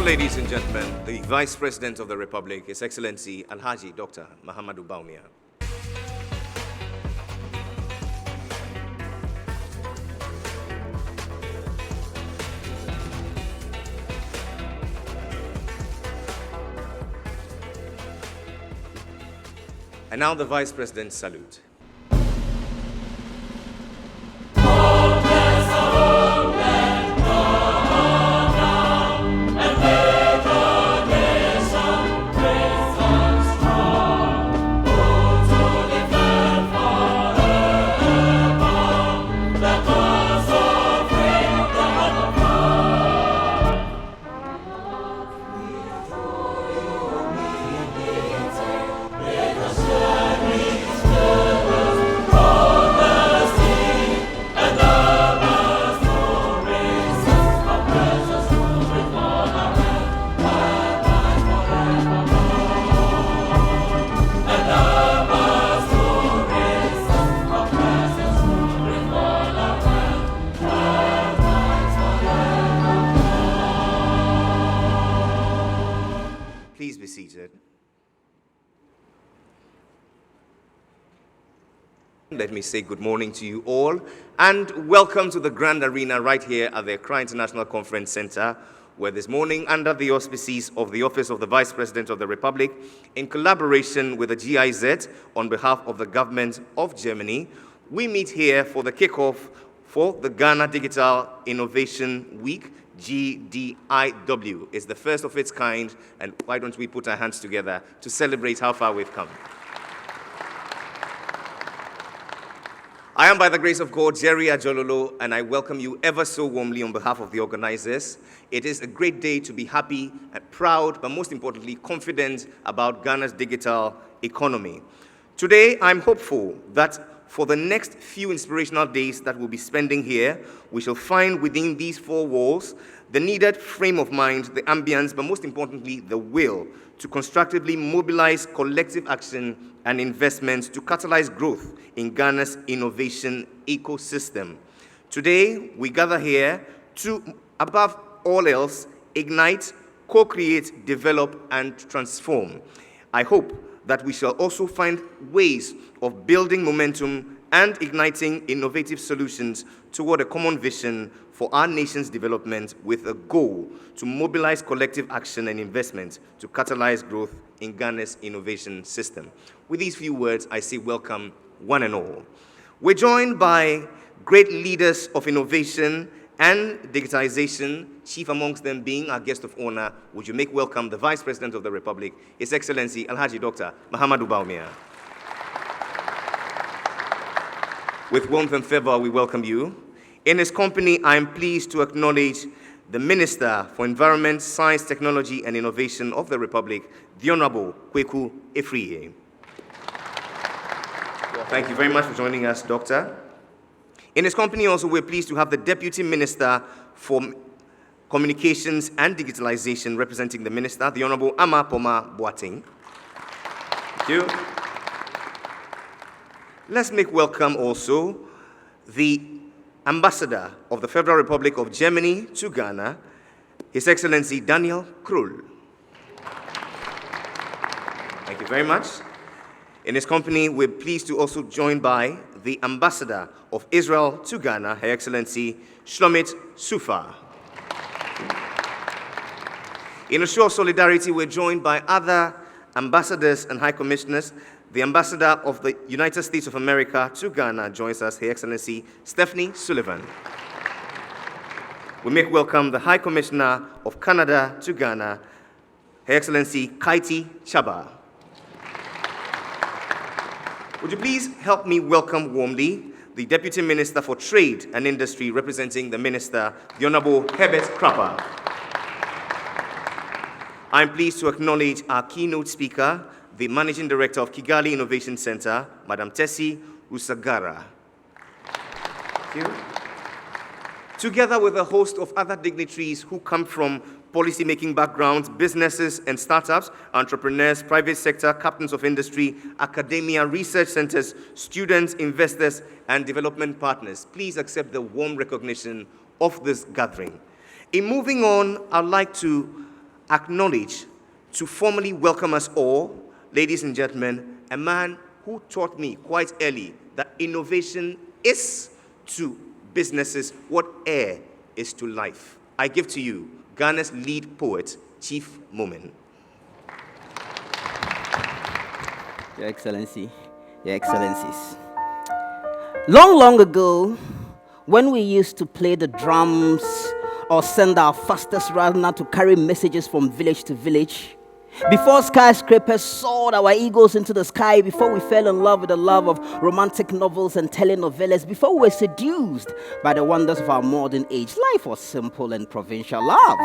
ladies and gentlemen, the Vice President of the Republic, His Excellency H.E Dr Mahamudu Bawumia. And now the Vice President's salute. Please be seated. Let me say good morning to you all and welcome to the Grand Arena right here at the Accra International Conference Center, where this morning, under the auspices of the Office of the Vice President of the Republic, in collaboration with the GIZ on behalf of the government of Germany, we meet here for the kickoff for the Ghana Digital Innovation Week, GDIW. It's the first of its kind, and why don't we put our hands together to celebrate how far we've come. I am, by the grace of God, Jerry Ajololo, and I welcome you ever so warmly on behalf of the organizers. It is a great day to be happy and proud, but most importantly, confident about Ghana's digital economy. Today, I'm hopeful that for the next few inspirational days that we'll be spending here, we shall find within these four walls the needed frame of mind, the ambience, but most importantly, the will to constructively mobilize collective action and investments to catalyze growth in Ghana's innovation ecosystem. Today, we gather here to, above all else, ignite, co-create, develop, and transform. I hope that we shall also find ways of building momentum and igniting innovative solutions toward a common vision for our nation's development with a goal to mobilize collective action and investment to catalyze growth in Ghana's innovation system. With these few words, I say welcome one and all. We're joined by great leaders of innovation and digitization, chief amongst them being our guest of honor. Would you make welcome the Vice President of the Republic, His Excellency H.E Dr Mahamudu Bawumia. With warmth and fervor, we welcome you. In his company, I am pleased to acknowledge the Minister for Environment, Science, Technology, and Innovation of the Republic, the Honorable Kwaku Afriyie. Thank you very much for joining us, Doctor. In his company also, we're pleased to have the Deputy Minister for Communications and Digitalization representing the Minister, the Honorable Pomaa Boateng. Thank you. Let's make welcome also the Ambassador of the Federal Republic of Germany to Ghana, His Excellency Daniel Krull. Thank you very much. In his company, we're pleased to also join by the Ambassador of Israel to Ghana, Her Excellency Shlomit Sufa. In a show of solidarity, we're joined by other ambassadors and high commissioners. The Ambassador of the United States of America to Ghana joins us, Her Excellency Stephanie Sullivan. We make welcome the High Commissioner of Canada to Ghana, Her Excellency Kati, Csaba. Would you please help me welcome warmly the Deputy Minister for Trade and Industry representing the Minister, the Honorable Herbert Krapa. I'm pleased to acknowledge our keynote speaker, the Managing Director of Kigali Innovation Center, Madam Tesi Rusagara. Thank you. Together with a host of other dignitaries who come from policy-making backgrounds, businesses and startups, entrepreneurs, private sector, captains of industry, academia, research centers, students, investors, and development partners. Please accept the warm recognition of this gathering. In moving on, I'd like to acknowledge, to formally welcome us all, ladies and gentlemen, a man who taught me quite early that innovation is to businesses what air is to life. I give to you Ghana's lead poet, Chief Moment. Your Excellency, Your Excellencies. Long ago, when we used to play the drums or send our fastest runner to carry messages from village to village, before skyscrapers soared our egos into the sky, before we fell in love with the love of romantic novels and telenovelas, before we were seduced by the wonders of our modern age, life was simple and provincial. Love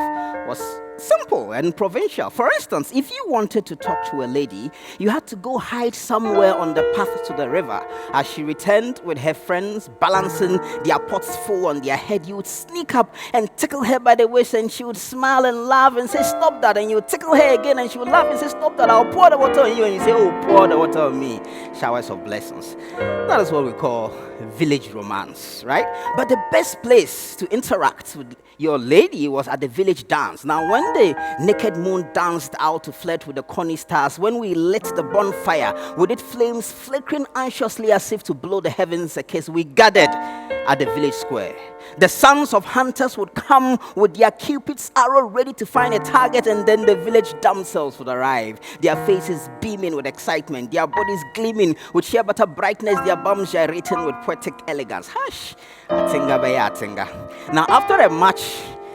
was simple and provincial. For instance, if you wanted to talk to a lady, you had to go hide somewhere on the path to the river. As she returned with her friends, balancing their pots full on their head, you would sneak up and tickle her by the waist, and she would smile and laugh and say, "Stop that," and you would tickle her again, and she would laugh and say, "Stop that, I'll pour the water on you," and you say, "Oh, pour the water on me." Showers of blessings. That is what we call village romance, right? But the best place to interact with your lady was at the village dance. Now, when the naked moon danced out to flirt with the corny stars, when we lit the bonfire with its flames flickering anxiously as if to blow the heavens a kiss, we gathered at the village square. The sons of hunters would come with their Cupid's arrow ready to find a target, and then the village damsels would arrive, their faces beaming with excitement, their bodies gleaming with sheer butter brightness, their bums gyrating with poetic elegance. Hush! Atinga baya atinga. Now, after a match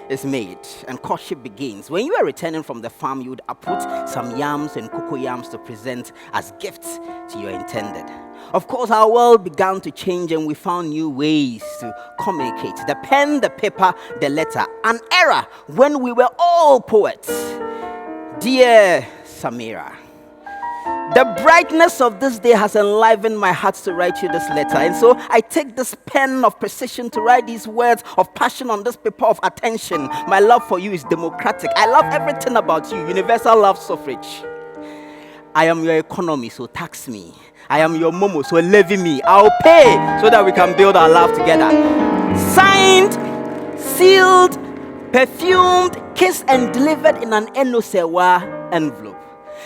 is made and courtship begins, when you are returning from the farm, you would uproot some yams and cocoa yams to present as gifts to your intended. Of course, our world began to change, and we found new ways to communicate. The pen, the paper, the letter. An era when we were all poets. Dear Samira, the brightness of this day has enlivened my heart to write you this letter. And so I take this pen of precision to write these words of passion on this paper of attention. My love for you is democratic. I love everything about you. Universal love suffrage. I am your economy, so tax me. I am your momo, so levy me. I'll pay so that we can build our love together. Signed, sealed, perfumed, kissed, and delivered in an Enosewa envelope.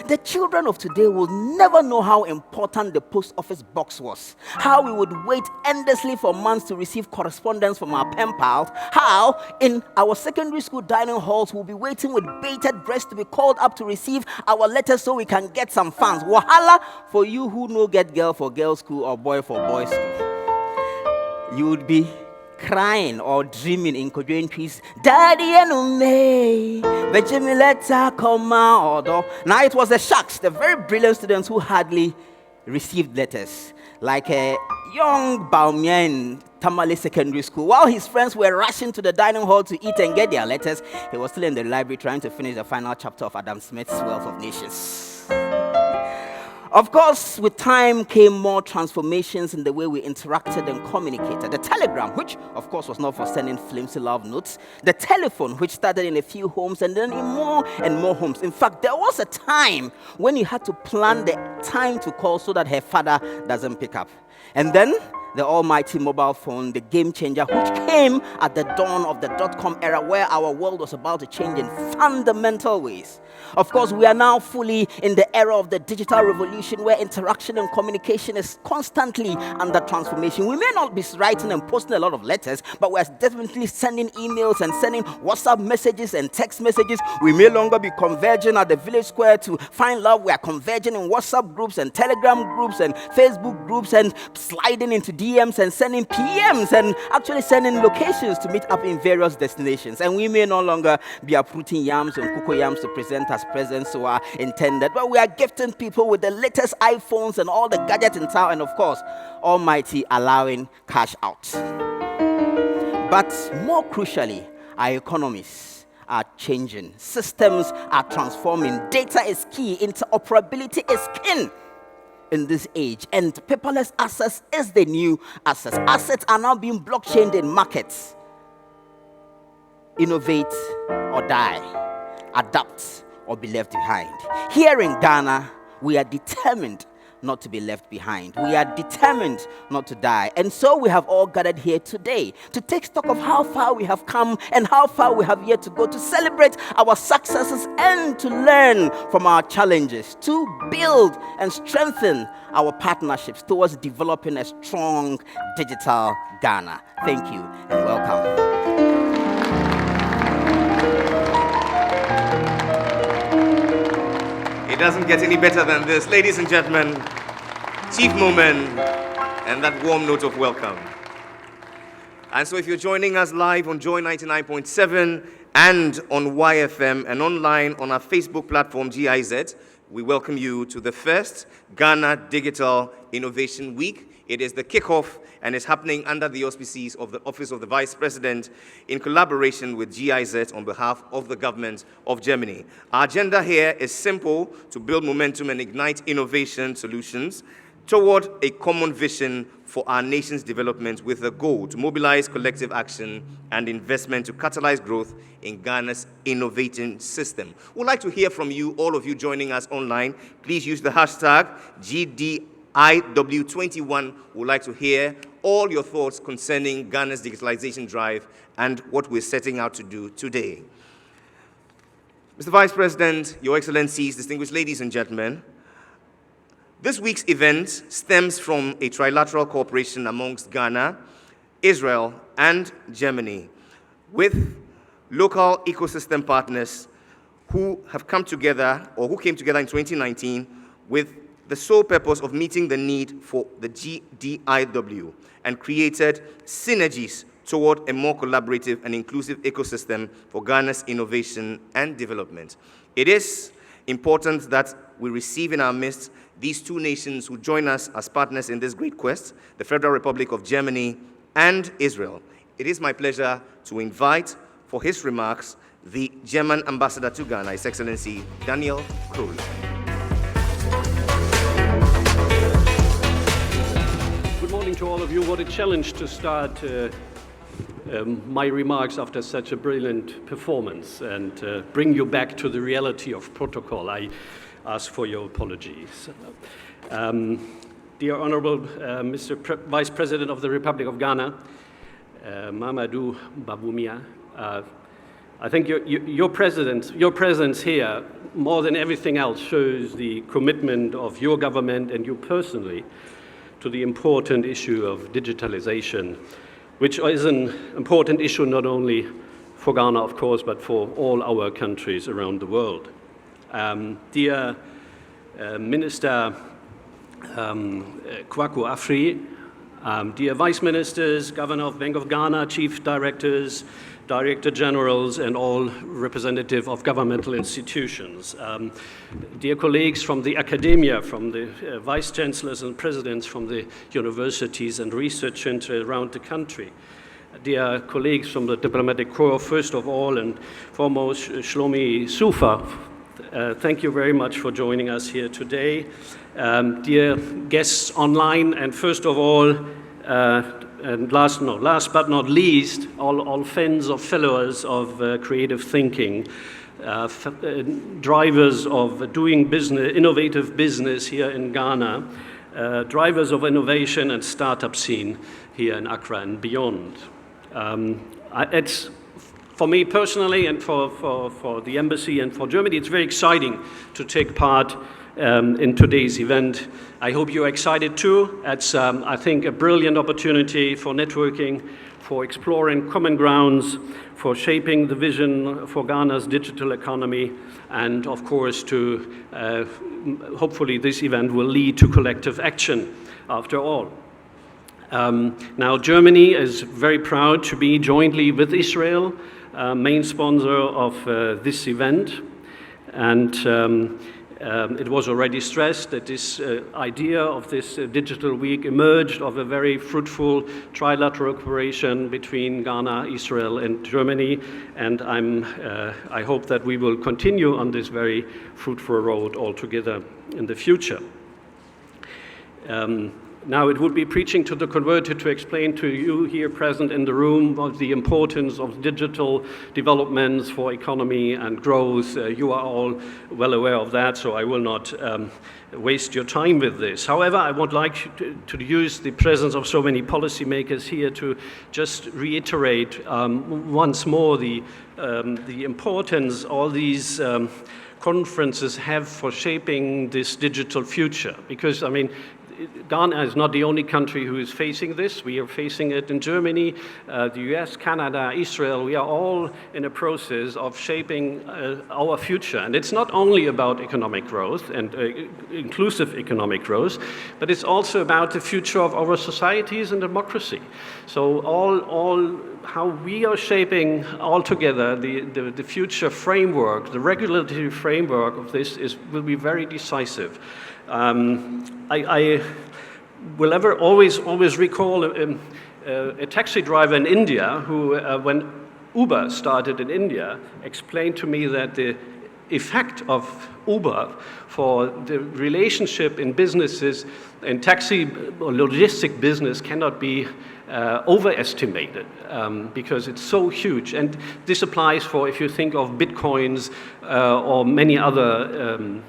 The children of today will never know how important the post office box was, how we would wait endlessly for months to receive correspondence from our pen pals, how in our secondary school dining halls we'll be waiting with bated breath to be called up to receive our letters so we can get some funds. Wahala for you who no get girl for girls school or boy for boys school. You would be crying or dreaming in Korean trees, "Daddy and me, Benjamin letter come out." Now it was the sharks, the very brilliant students who hardly received letters, like a young Bawumia in Tamale Secondary School. While his friends were rushing to the dining hall to eat and get their letters, he was still in the library trying to finish the final chapter of Adam Smith's Wealth of Nations. Of course, with time came more transformations in the way we interacted and communicated. The telegram, which of course was not for sending flimsy love notes. The telephone, which started in a few homes and then in more and more homes. In fact, there was a time when you had to plan the time to call so that her father doesn't pick up. And then the almighty mobile phone, the game changer, which came at the dawn of the dot-com era, where our world was about to change in fundamental ways. Of course, we are now fully in the era of the digital revolution, where interaction and communication is constantly under transformation. We may not be writing and posting a lot of letters, but we're definitely sending emails and sending WhatsApp messages and text messages. We may longer be converging at the village square to find love. We are converging in WhatsApp groups and Telegram groups and Facebook groups, and sliding into DMs and sending PMs and actually sending locations to meet up in various destinations. And we may no longer be uprooting yams and cocoa yams to present as presents to our intended, but we are gifting people with the latest iPhones and all the gadgets in town, and of course, almighty allowing cash out. But more crucially, our economies are changing. Systems are transforming. Data is key. Interoperability is king in this age, and paperless access is the new assets. Assets are now being blockchained in markets. Innovate or die, adapt or be left behind. Here in Ghana, we are determined not to be left behind. We are determined not to die. And so we have all gathered here today to take stock of how far we have come and how far we have yet to go, to celebrate our successes and to learn from our challenges, to build and strengthen our partnerships towards developing a strong digital Ghana. Thank you and welcome. It doesn't get any better than this. Ladies and gentlemen, Chief Moment, and that warm note of welcome. And so if you're joining us live on Joy 99.7 and on YFM and online on our Facebook platform, GIZ, we welcome you to the first Ghana Digital Innovation Week. It is the kickoff and is happening under the auspices of the Office of the Vice President in collaboration with GIZ on behalf of the government of Germany. Our agenda here is simple: to build momentum and ignite innovation solutions toward a common vision for our nation's development, with a goal to mobilize collective action and investment to catalyze growth in Ghana's innovating system. We'd like to hear from you, all of you joining us online. Please use the hashtag GDIW21. We'd like to hear all your thoughts concerning Ghana's digitalization drive and what we're setting out to do today. Mr. Vice President, Your Excellencies, distinguished ladies and gentlemen, this week's event stems from a trilateral cooperation amongst Ghana, Israel, and Germany, with local ecosystem partners who have come together, or who came together in 2019 with the sole purpose of meeting the need for the GDIW and created synergies toward a more collaborative and inclusive ecosystem for Ghana's innovation and development. It is important that we receive in our midst these two nations who join us as partners in this great quest, the Federal Republic of Germany and Israel. It is my pleasure to invite, for his remarks, the German Ambassador to Ghana, His Excellency Daniel Krull. Good morning to all of you. What a challenge to start my remarks after such a brilliant performance and bring you back to the reality of protocol. I ask for your apologies. Dear Honorable Mr. Vice President of the Republic of Ghana, Mahamudu Bawumia, I think your presence here, more than everything else, shows the commitment of your government and you personally to the important issue of digitalization, which is an important issue not only for Ghana, of course, but for all our countries around the world. Dear Minister Kwaku Afriyie, dear Vice Ministers, Governor of Bank of Ghana, Chief Directors, Director Generals, and all representative of governmental institutions. Dear colleagues from the academia, from the Vice Chancellors and Presidents from the universities and research centers around the country. Dear colleagues from the Diplomatic Corps, first of all and foremost, Shlomit Sufa, thank you very much for joining us here today. Dear guests online, and first of all, and last but not least, all fans of followers of creative thinking, drivers of doing business, innovative business here in Ghana, drivers of innovation and startup scene here in Accra and beyond. It's, for me personally and for the embassy and for Germany, it's very exciting to take part in today's event. I hope you're excited too. It's, I think, a brilliant opportunity for networking, for exploring common grounds, for shaping the vision for Ghana's digital economy, and of course to, hopefully this event will lead to collective action after all. Now Germany is very proud to be jointly with Israel main sponsor of this event, and it was already stressed that this idea of this digital week emerged of a very fruitful trilateral cooperation between Ghana, Israel, and Germany, and I hope that we will continue on this very fruitful road all together in the future. Now, it would be preaching to the converted to explain to you here present in the room of the importance of digital developments for economy and growth. You are all well aware of that, so I will not waste your time with this. However, I would like to use the presence of so many policymakers here to just reiterate once more the importance all these conferences have for shaping this digital future. Because, I mean, Ghana is not the only country who is facing this. We are facing it in Germany, the US, Canada, Israel. We are all in a process of shaping our future. And it's not only about economic growth and inclusive economic growth, but it's also about the future of our societies and democracy. So all how we are shaping all together the future framework, the regulatory framework of this will be very decisive. I will always recall a taxi driver in India who, when Uber started in India, explained to me that the effect of Uber for the relationship in businesses, in taxi or logistic business cannot be overestimated because it's so huge. And this applies for, if you think of bitcoins or many other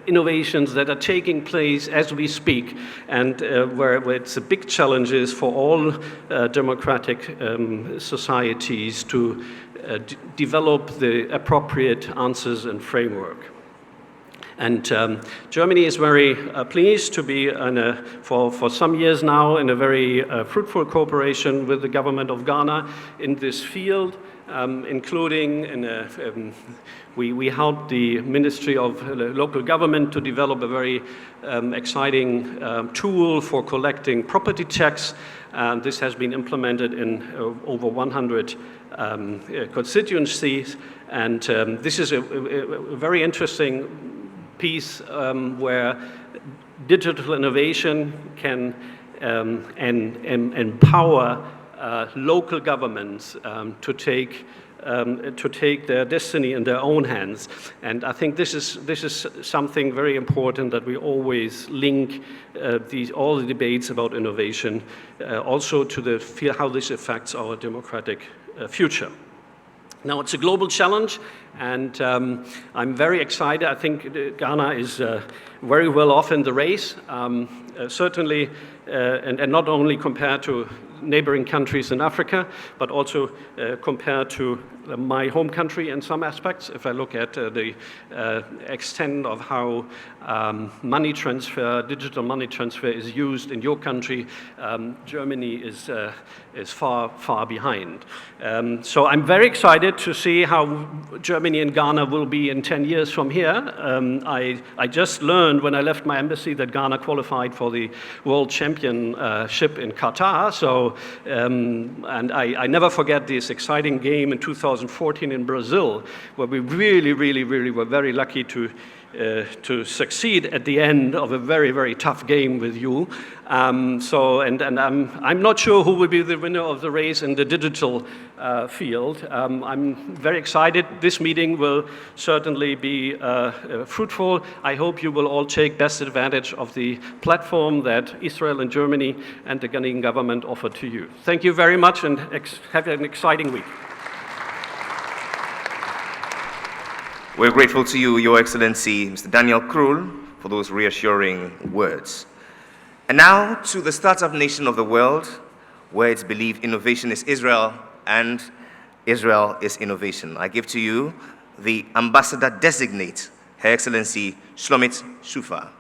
innovations that are taking place as we speak, and where it's a big challenge for all democratic societies to develop the appropriate answers and framework. And Germany is very pleased to be for some years now in a very fruitful cooperation with the government of Ghana in this field, including we helped the Ministry of Local Government to develop a very exciting tool for collecting property tax. This has been implemented in over 100 constituencies, and this is a very interesting piece where digital innovation can empower local governments to take their destiny in their own hands. And I think this is something very important, that we always link all the debates about innovation also to how this affects our democratic future. Now, it's a global challenge, and I'm very excited. I think Ghana is very well off in the race, certainly, and not only compared to neighboring countries in Africa, but also compared to my home country in some aspects. If I look at the extent of how money transfer, digital money transfer is used in your country, Germany is far, far behind. So I'm very excited to see how Germany and Ghana will be in 10 years from here. I just learned when I left my embassy that Ghana qualified for the World Championship in Qatar. So, and I never forget this exciting game in 2014 in Brazil, where we really were very lucky to succeed at the end of a very, very tough game with you. So, and I'm not sure who will be the winner of the race in the digital field. I'm very excited. This meeting will certainly be fruitful. I hope you will all take best advantage of the platform that Israel and Germany and the Ghanaian government offer to you. Thank you very much, and have an exciting week. We're grateful to you, Your Excellency, Mr. Daniel Krull, for those reassuring words. And now to the startup nation of the world, where it's believed innovation is Israel and Israel is innovation. I give to you the Ambassador Designate, Her Excellency Shlomit Sufa.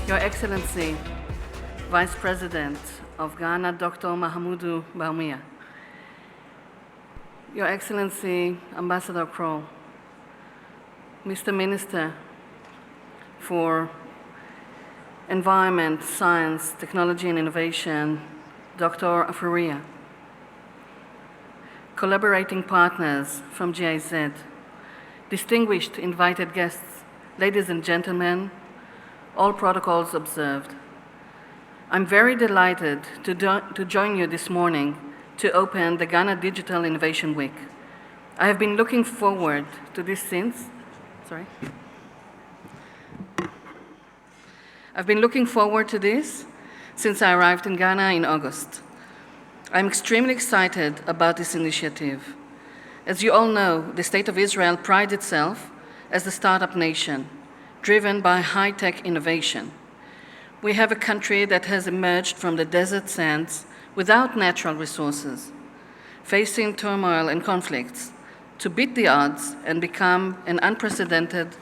Your Excellency, Vice President of Ghana, Dr. Mahamudu Bawumia. Your Excellency, Ambassador Krull, Mr. Minister for Environment, Science, Technology and Innovation, Dr. Afriyie, collaborating partners from GIZ, distinguished invited guests, ladies and gentlemen, all protocols observed. I'm very delighted to join you this morning to open the Ghana Digital Innovation Week. I have been looking forward to this since, I've been looking forward to this since I arrived in Ghana in August. I'm extremely excited about this initiative. As you all know, the State of Israel prides itself as a startup nation, driven by high-tech innovation. We have a country that has emerged from the desert sands without natural resources, facing turmoil and conflicts, to beat the odds and become an unprecedented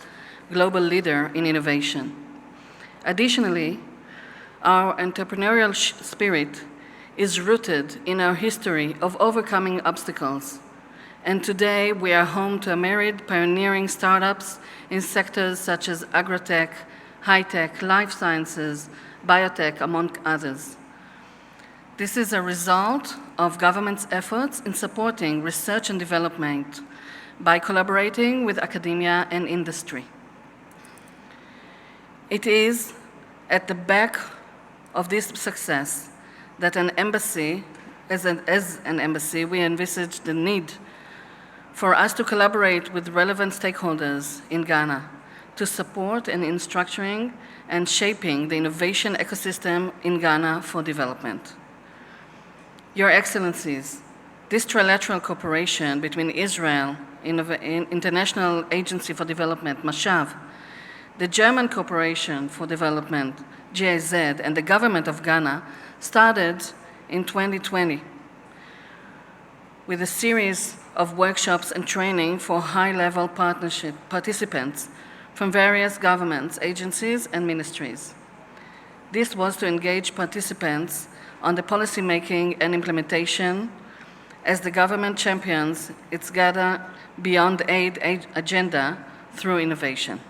global leader in innovation. Additionally, our entrepreneurial spirit is rooted in our history of overcoming obstacles. And today, we are home to a myriad pioneering startups in sectors such as agrotech, high-tech, life sciences, biotech, among others. This is a result of government's efforts in supporting research and development by collaborating with academia and industry. It is at the back of this success that an embassy, as an embassy, we envisage the need for us to collaborate with relevant stakeholders in Ghana to support and in structuring and shaping the innovation ecosystem in Ghana for development. Your Excellencies, this trilateral cooperation between Israel, International Agency for Development, MASHAV, the German Corporation for Development, GIZ, and the government of Ghana started in 2020 with a series of workshops and training for high-level partnership participants from various governments, agencies, and ministries. This was to engage participants on the policymaking and implementation as the government champions its Ghana Beyond Aid agenda through innovation.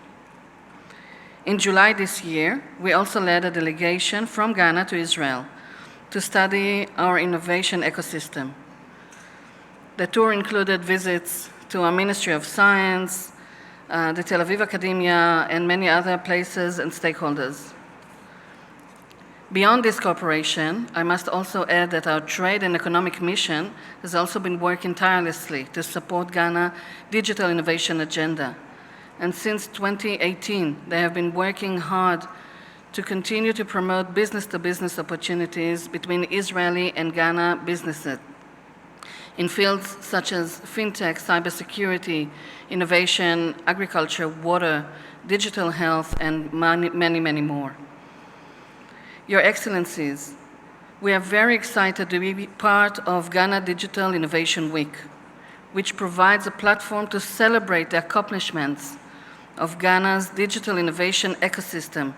In July this year, we also led a delegation from Ghana to Israel to study our innovation ecosystem. The tour included visits to our Ministry of Science, the Tel Aviv Academia, and many other places and stakeholders. Beyond this cooperation, I must also add that our Trade and Economic Mission has also been working tirelessly to support Ghana's digital innovation agenda. And since 2018, they have been working hard to continue to promote business-to-business opportunities between Israeli and Ghana businesses in fields such as fintech, cybersecurity, innovation, agriculture, water, digital health, and many, many more. Your Excellencies, we are very excited to be part of Ghana Digital Innovation Week, which provides a platform to celebrate the accomplishments of Ghana's digital innovation ecosystem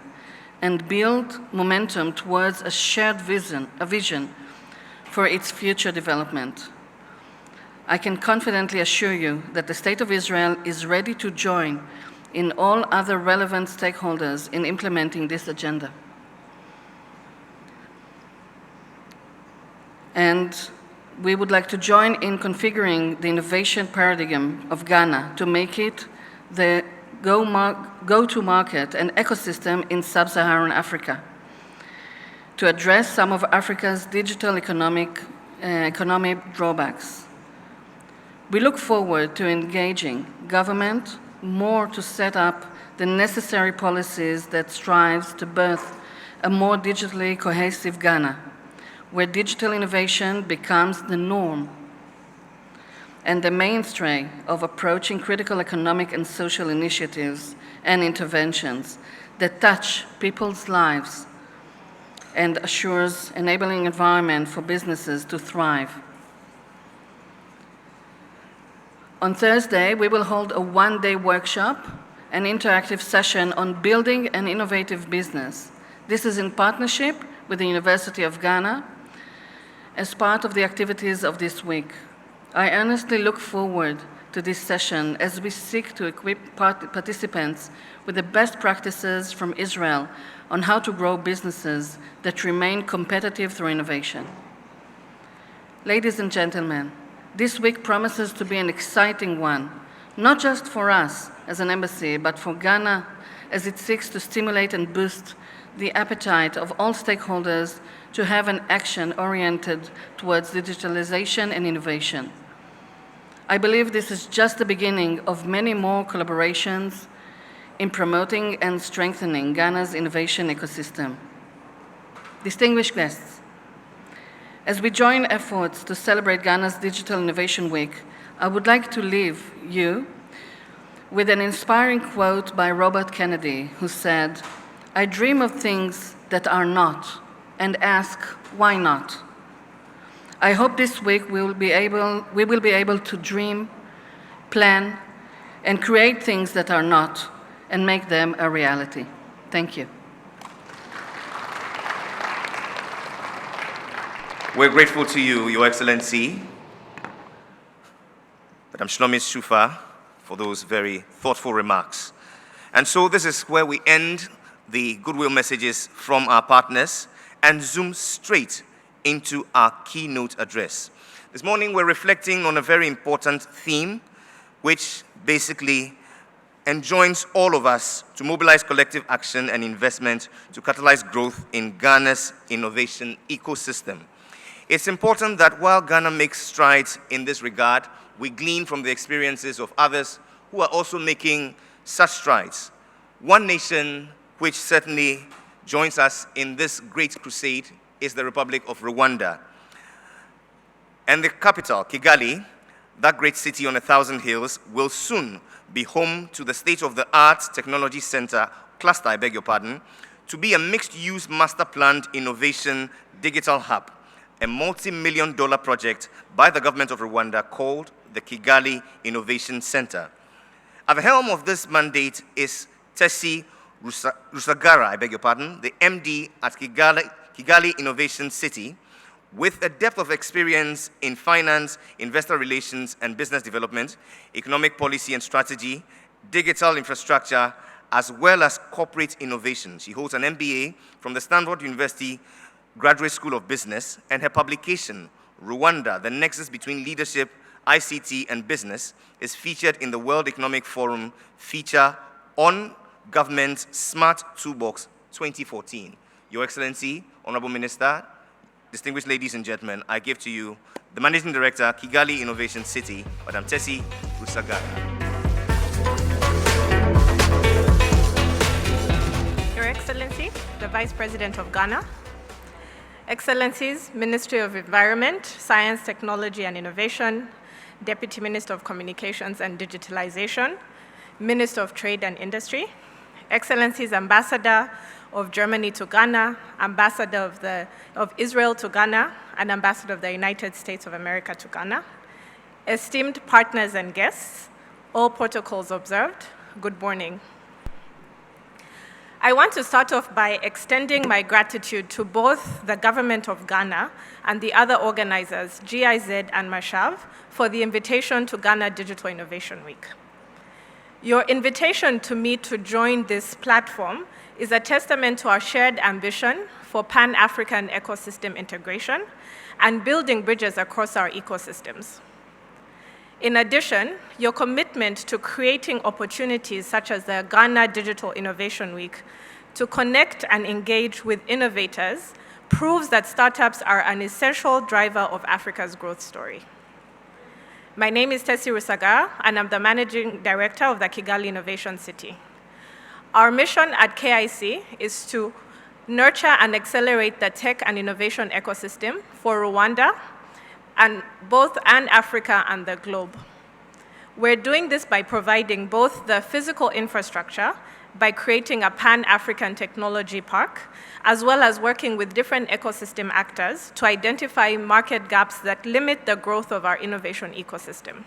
and build momentum towards a shared vision for its future development. I can confidently assure you that the State of Israel is ready to join in all other relevant stakeholders in implementing this agenda. And we would like to join in configuring the innovation paradigm of Ghana to make it the go-to-market and ecosystem in sub-Saharan Africa to address some of Africa's digital economic drawbacks. We look forward to engaging government more to set up the necessary policies that strives to birth a more digitally cohesive Ghana, where digital innovation becomes the norm and the mainstay of approaching critical economic and social initiatives and interventions that touch people's lives and assures enabling environment for businesses to thrive. On Thursday, we will hold a one-day workshop, an interactive session on building an innovative business. This is in partnership with the University of Ghana as part of the activities of this week. I earnestly look forward to this session as we seek to equip participants with the best practices from Israel on how to grow businesses that remain competitive through innovation. Ladies and gentlemen, this week promises to be an exciting one, not just for us as an embassy, but for Ghana as it seeks to stimulate and boost the appetite of all stakeholders to have an action oriented towards digitalization and innovation. I believe this is just the beginning of many more collaborations in promoting and strengthening Ghana's innovation ecosystem. Distinguished guests, as we join efforts to celebrate Ghana's Digital Innovation Week, I would like to leave you with an inspiring quote by Robert Kennedy, who said, "I dream of things that are not and ask, why not?" I hope this week we will be able to dream, plan, and create things that are not and make them a reality. Thank you. We're grateful to you, Your Excellency, Madam Shlomit Sufa, for those very thoughtful remarks. And so this is where we end the goodwill messages from our partners and zoom straight into our keynote address. This morning we're reflecting on a very important theme, which basically enjoins all of us to mobilize collective action and investment to catalyze growth in Ghana's innovation ecosystem. It's important that while Ghana makes strides in this regard, we glean from the experiences of others who are also making such strides. One nation which certainly joins us in this great crusade is the Republic of Rwanda. And the capital, Kigali, that great city on 1,000 hills, will soon be home to the state-of-the-art technology center, cluster, I beg your pardon, to be a mixed-use master-planned innovation digital hub, a multi-million-dollar project by the government of Rwanda called the Kigali Innovation Center. At the helm of this mandate is Tesi Rusagara, I beg your pardon, the MD at Kigali Innovation City, with a depth of experience in finance, investor relations and business development, economic policy and strategy, digital infrastructure, as well as corporate innovation. She holds an MBA from the Stanford University Graduate School of Business, and her publication, Rwanda, The Nexus Between Leadership, ICT, and Business, is featured in the World Economic Forum feature on Government Smart Toolbox 2014. Your Excellency, Honorable Minister, distinguished ladies and gentlemen, I give to you the Managing Director, Kigali Innovation City, Madam Tesi Rusagara. Your Excellency, the Vice President of Ghana, Excellencies, Ministry of Environment, Science, Technology and Innovation, Deputy Minister of Communications and Digitalization, Minister of Trade and Industry, Excellencies, Ambassador of Germany to Ghana, Ambassador of Israel to Ghana, and Ambassador of the United States of America to Ghana, esteemed partners and guests, all protocols observed, good morning. I want to start off by extending my gratitude to both the government of Ghana and the other organizers, GIZ and Mashav, for the invitation to Ghana Digital Innovation Week. Your invitation to me to join this platform is a testament to our shared ambition for Pan-African ecosystem integration and building bridges across our ecosystems. In addition, your commitment to creating opportunities such as the Ghana Digital Innovation Week to connect and engage with innovators proves that startups are an essential driver of Africa's growth story. My name is Tesi Rusagara, and I'm the Managing Director of the Kigali Innovation City. Our mission at KIC is to nurture and accelerate the tech and innovation ecosystem for Rwanda, and Africa and the globe. We're doing this by providing both the physical infrastructure, by creating a Pan-African technology park, as well as working with different ecosystem actors to identify market gaps that limit the growth of our innovation ecosystem.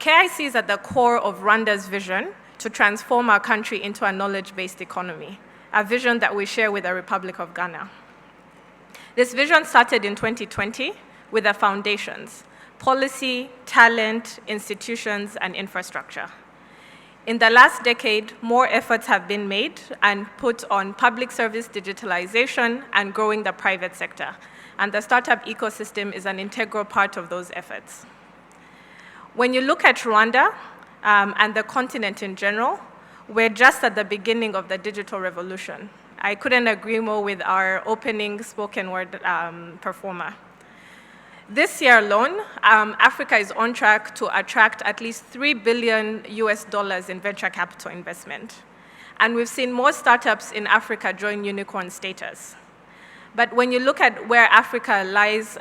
KIC is at the core of Rwanda's vision to transform our country into a knowledge-based economy, a vision that we share with the Republic of Ghana. This vision started in 2020 with the foundations: policy, talent, institutions, and infrastructure. In the last decade, more efforts have been made and put on public service digitalization and growing the private sector, and the startup ecosystem is an integral part of those efforts. When you look at Rwanda and the continent in general, we're just at the beginning of the digital revolution. I couldn't agree more with our opening spoken word performer. This year alone, Africa is on track to attract at least $3 billion in venture capital investment. And we've seen more startups in Africa join unicorn status. But when you look at where Africa lies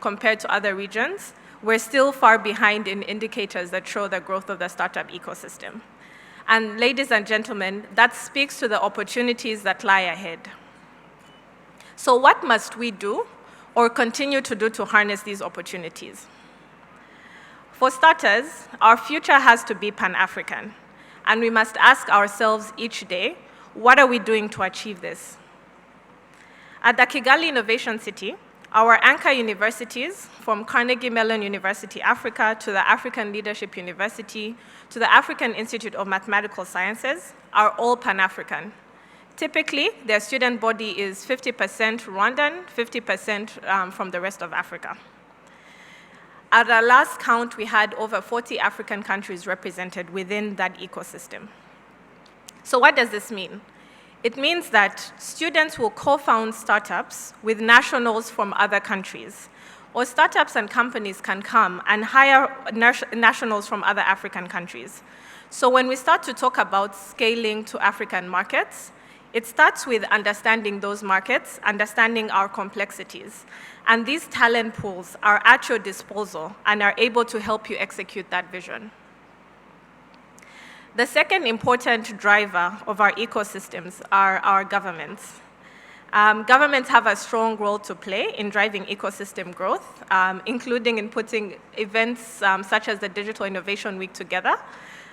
compared to other regions, we're still far behind in indicators that show the growth of the startup ecosystem. And ladies and gentlemen, that speaks to the opportunities that lie ahead. So what must we do or continue to do to harness these opportunities? For starters, our future has to be Pan-African, and we must ask ourselves each day, what are we doing to achieve this? At the Kigali Innovation City, our anchor universities, from Carnegie Mellon University Africa to the African Leadership University to the African Institute of Mathematical Sciences, are all Pan-African. Typically, their student body is 50% Rwandan, 50% from the rest of Africa. At our last count, we had over 40 African countries represented within that ecosystem. So what does this mean? It means that students will co-found startups with nationals from other countries, or startups and companies can come and hire nationals from other African countries. So when we start to talk about scaling to African markets, it starts with understanding those markets, understanding our complexities. And these talent pools are at your disposal and are able to help you execute that vision. The second important driver of our ecosystems are our governments. Governments have a strong role to play in driving ecosystem growth, including in putting events such as the Digital Innovation Week together.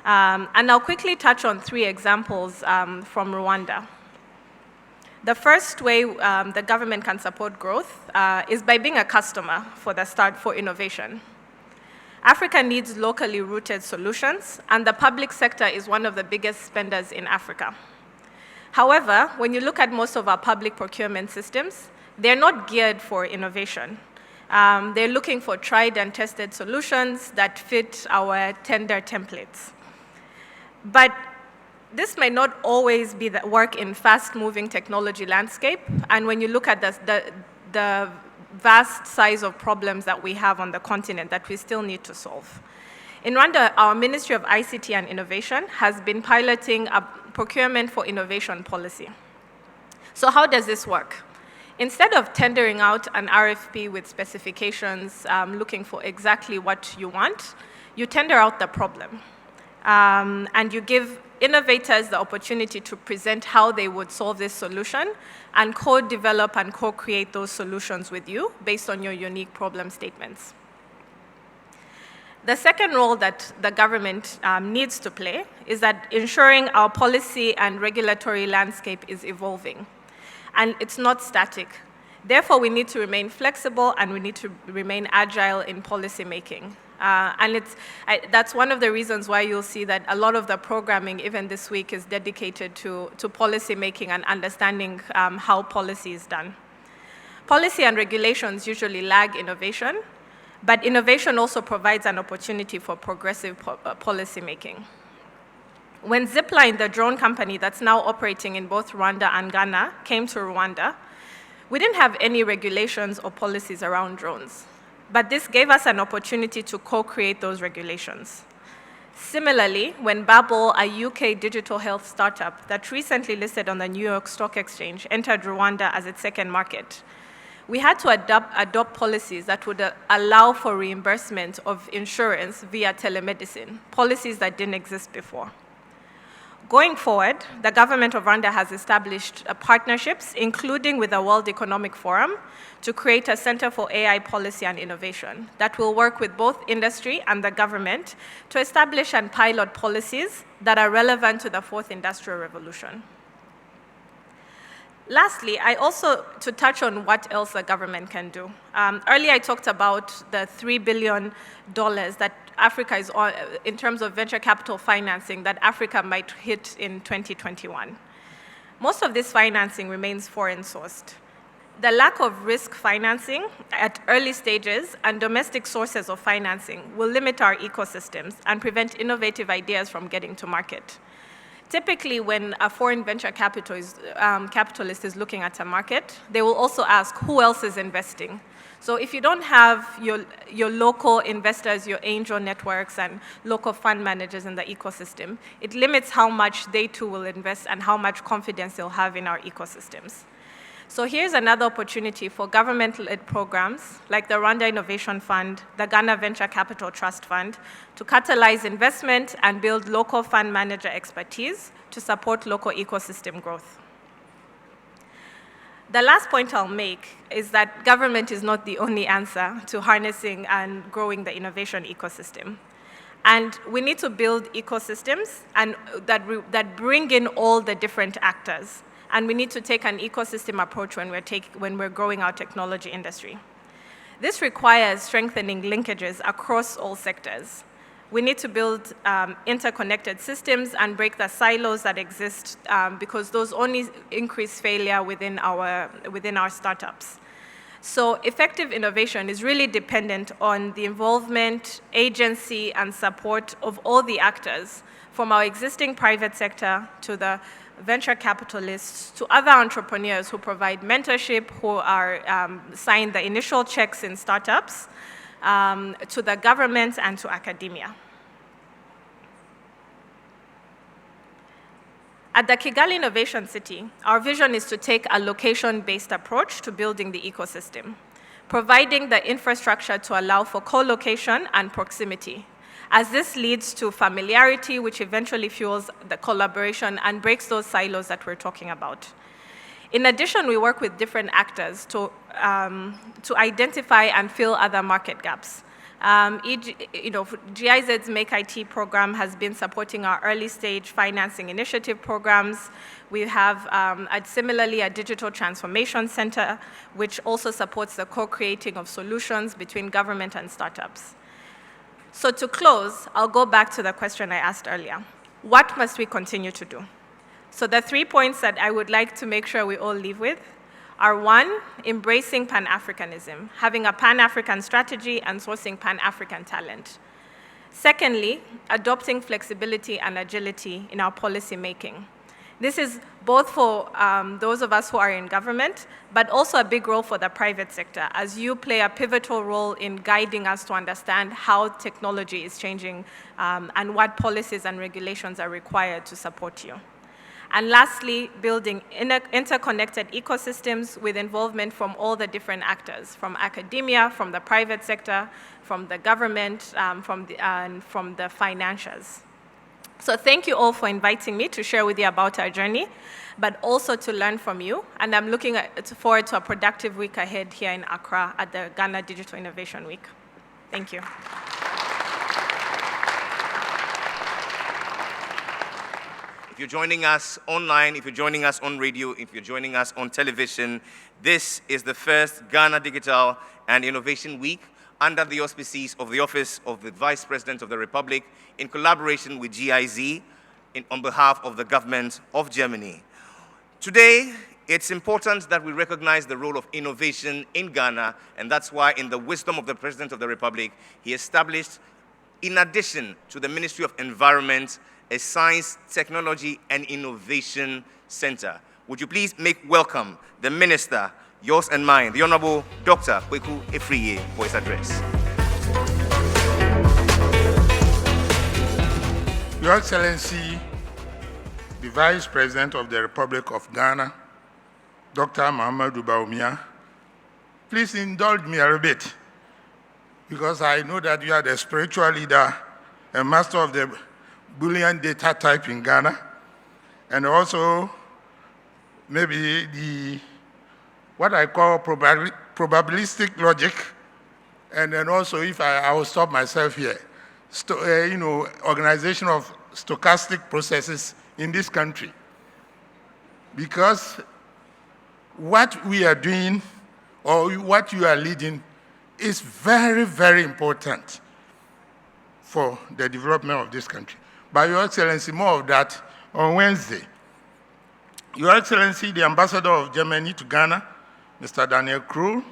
And I'll quickly touch on 3 examples from Rwanda. The first way the government can support growth is by being a customer for innovation. Africa needs locally rooted solutions, and the public sector is one of the biggest spenders in Africa. However, when you look at most of our public procurement systems, they're not geared for innovation. They're looking for tried and tested solutions that fit our tender templates. But this may not always be the work in fast-moving technology landscape, and when you look at the vast size of problems that we have on the continent that we still need to solve. In Rwanda, our Ministry of ICT and Innovation has been piloting a procurement for innovation policy. So how does this work? Instead of tendering out an RFP with specifications, looking for exactly what you want, you tender out the problem. And you give innovators the opportunity to present how they would solve this solution and co-develop and co-create those solutions with you based on your unique problem statements. The second role that the government needs to play is that ensuring our policy and regulatory landscape is evolving. And it's not static. Therefore, we need to remain flexible and we need to remain agile in policy making. That's one of the reasons why you'll see that a lot of the programming, even this week, is dedicated to policy making and understanding how policy is done. Policy and regulations usually lag innovation, but innovation also provides an opportunity for progressive policy making. When Zipline, the drone company that's now operating in both Rwanda and Ghana, came to Rwanda, we didn't have any regulations or policies around drones. But this gave us an opportunity to co-create those regulations. Similarly, when Babel, a UK digital health startup that recently listed on the New York Stock Exchange, entered Rwanda as its second market, we had to adopt policies that would allow for reimbursement of insurance via telemedicine, policies that didn't exist before. Going forward, the government of Rwanda has established partnerships, including with the World Economic Forum, to create a Center for AI Policy and Innovation that will work with both industry and the government to establish and pilot policies that are relevant to the fourth industrial revolution. Lastly, to touch on what else the government can do. Earlier I talked about the $3 billion that Africa is on, in terms of venture capital financing, that Africa might hit in 2021. Most of this financing remains foreign sourced. The lack of risk financing at early stages and domestic sources of financing will limit our ecosystems and prevent innovative ideas from getting to market. Typically, when a foreign venture capitalist is looking at a market, they will also ask who else is investing. So if you don't have your local investors, your angel networks, and local fund managers in the ecosystem, it limits how much they too will invest and how much confidence they'll have in our ecosystems. So here's another opportunity for government-led programs like the Rwanda Innovation Fund, the Ghana Venture Capital Trust Fund, to catalyze investment and build local fund manager expertise to support local ecosystem growth. The last point I'll make is that government is not the only answer to harnessing and growing the innovation ecosystem. And we need to build ecosystems that bring in all the different actors. And we need to take an ecosystem approach when we're growing our technology industry. This requires strengthening linkages across all sectors. We need to build interconnected systems and break the silos that exist because those only increase failure within our startups. So effective innovation is really dependent on the involvement, agency, and support of all the actors, from our existing private sector to the venture capitalists to other entrepreneurs who provide mentorship, who are sign the initial checks in startups, to the government and to academia. At the Kigali Innovation City, our vision is to take a location-based approach to building the ecosystem, providing the infrastructure to allow for co-location and proximity, as this leads to familiarity, which eventually fuels the collaboration and breaks those silos that we're talking about. In addition, we work with different actors to identify and fill other market gaps. GIZ's Make IT program has been supporting our early stage financing initiative programs. We have similarly a digital transformation center, which also supports the co-creating of solutions between government and startups. So to close, I'll go back to the question I asked earlier. What must we continue to do? So the 3 points that I would like to make sure we all leave with are: 1, embracing Pan-Africanism, having a Pan-African strategy and sourcing Pan-African talent. Secondly, adopting flexibility and agility in our policy making. This is both for those of us who are in government, but also a big role for the private sector, as you play a pivotal role in guiding us to understand how technology is changing and what policies and regulations are required to support you. And lastly, building interconnected ecosystems with involvement from all the different actors, from academia, from the private sector, from the government, from the financiers. So thank you all for inviting me to share with you about our journey, but also to learn from you. And I'm looking forward to a productive week ahead here in Accra at the Ghana Digital Innovation Week. Thank you. If you're joining us online, if you're joining us on radio, if you're joining us on television, this is the first Ghana Digital and Innovation Week under the auspices of the Office of the Vice President of the Republic in collaboration with GIZ on behalf of the government of Germany. Today, it's important that we recognize the role of innovation in Ghana, and that's why in the wisdom of the President of the Republic, he established, in addition to the Ministry of Environment, a Science, Technology, and Innovation Center. Would you please make welcome the Minister, yours and mine, the Honorable Dr. Kwaku Afriyie, for his address. Your Excellency, the Vice President of the Republic of Ghana, Dr. Mahamudu Bawumia, please indulge me a little bit, because I know that you are the spiritual leader and master of the Boolean data type in Ghana, and also maybe what I call probabilistic logic, and then also, if I will stop myself here, organization of stochastic processes in this country. Because what we are doing, or what you are leading, is very, very important for the development of this country. But Your Excellency, more of that on Wednesday. Your Excellency, the Ambassador of Germany to Ghana, Mr. Daniel Krull,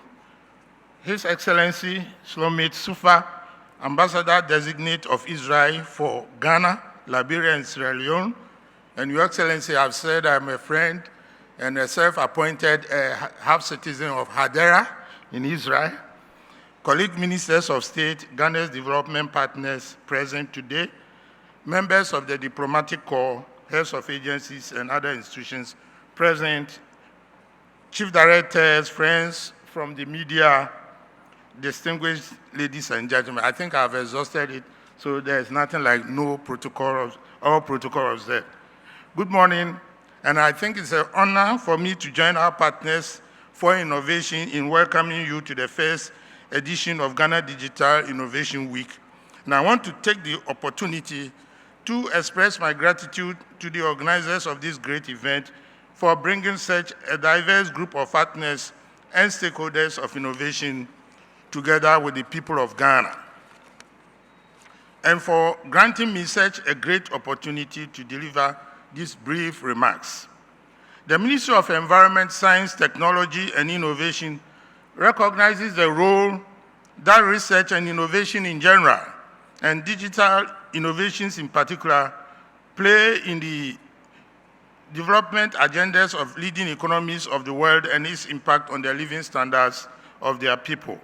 His Excellency Shlomit Sufa, Ambassador Designate of Israel for Ghana, Liberia, and Sierra Leone, And Your Excellency, I've said I'm a friend and a self-appointed half-citizen of Hadera in Israel. Colleague ministers of state, Ghana's development partners present today, members of the diplomatic corps, heads of agencies and other institutions present, chief directors, friends from the media, distinguished ladies and gentlemen. I think I've exhausted it, so there's nothing like no protocol, all protocol observed. Good morning, and I think it's an honor for me to join our partners for innovation in welcoming you to the first edition of Ghana Digital Innovation Week. And I want to take the opportunity to express my gratitude to the organizers of this great event for bringing such a diverse group of partners and stakeholders of innovation together with the people of Ghana, and for granting me such a great opportunity to deliver these brief remarks. The Ministry of Environment, Science, Technology, and Innovation recognizes the role that research and innovation in general, and digital innovations in particular, play in the development agendas of leading economies of the world and its impact on the living standards of their people.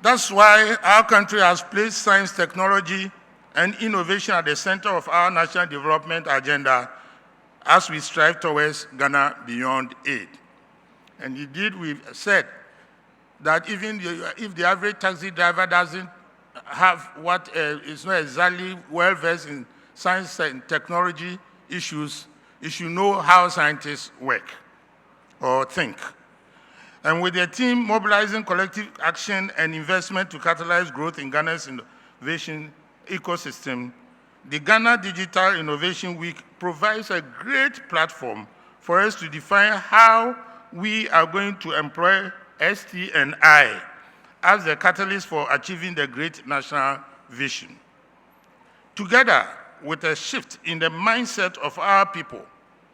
That's why our country has placed science, technology, and innovation at the center of our national development agenda as we strive towards Ghana Beyond Aid. And indeed, we've said that even if the average taxi driver doesn't have what is not exactly well-versed in science and technology issues, you should know how scientists work or think. And with the team mobilizing collective action and investment to catalyze growth in Ghana's innovation ecosystem, the Ghana Digital Innovation Week provides a great platform for us to define how we are going to employ ST and I as the catalyst for achieving the great national vision. Together with a shift in the mindset of our people,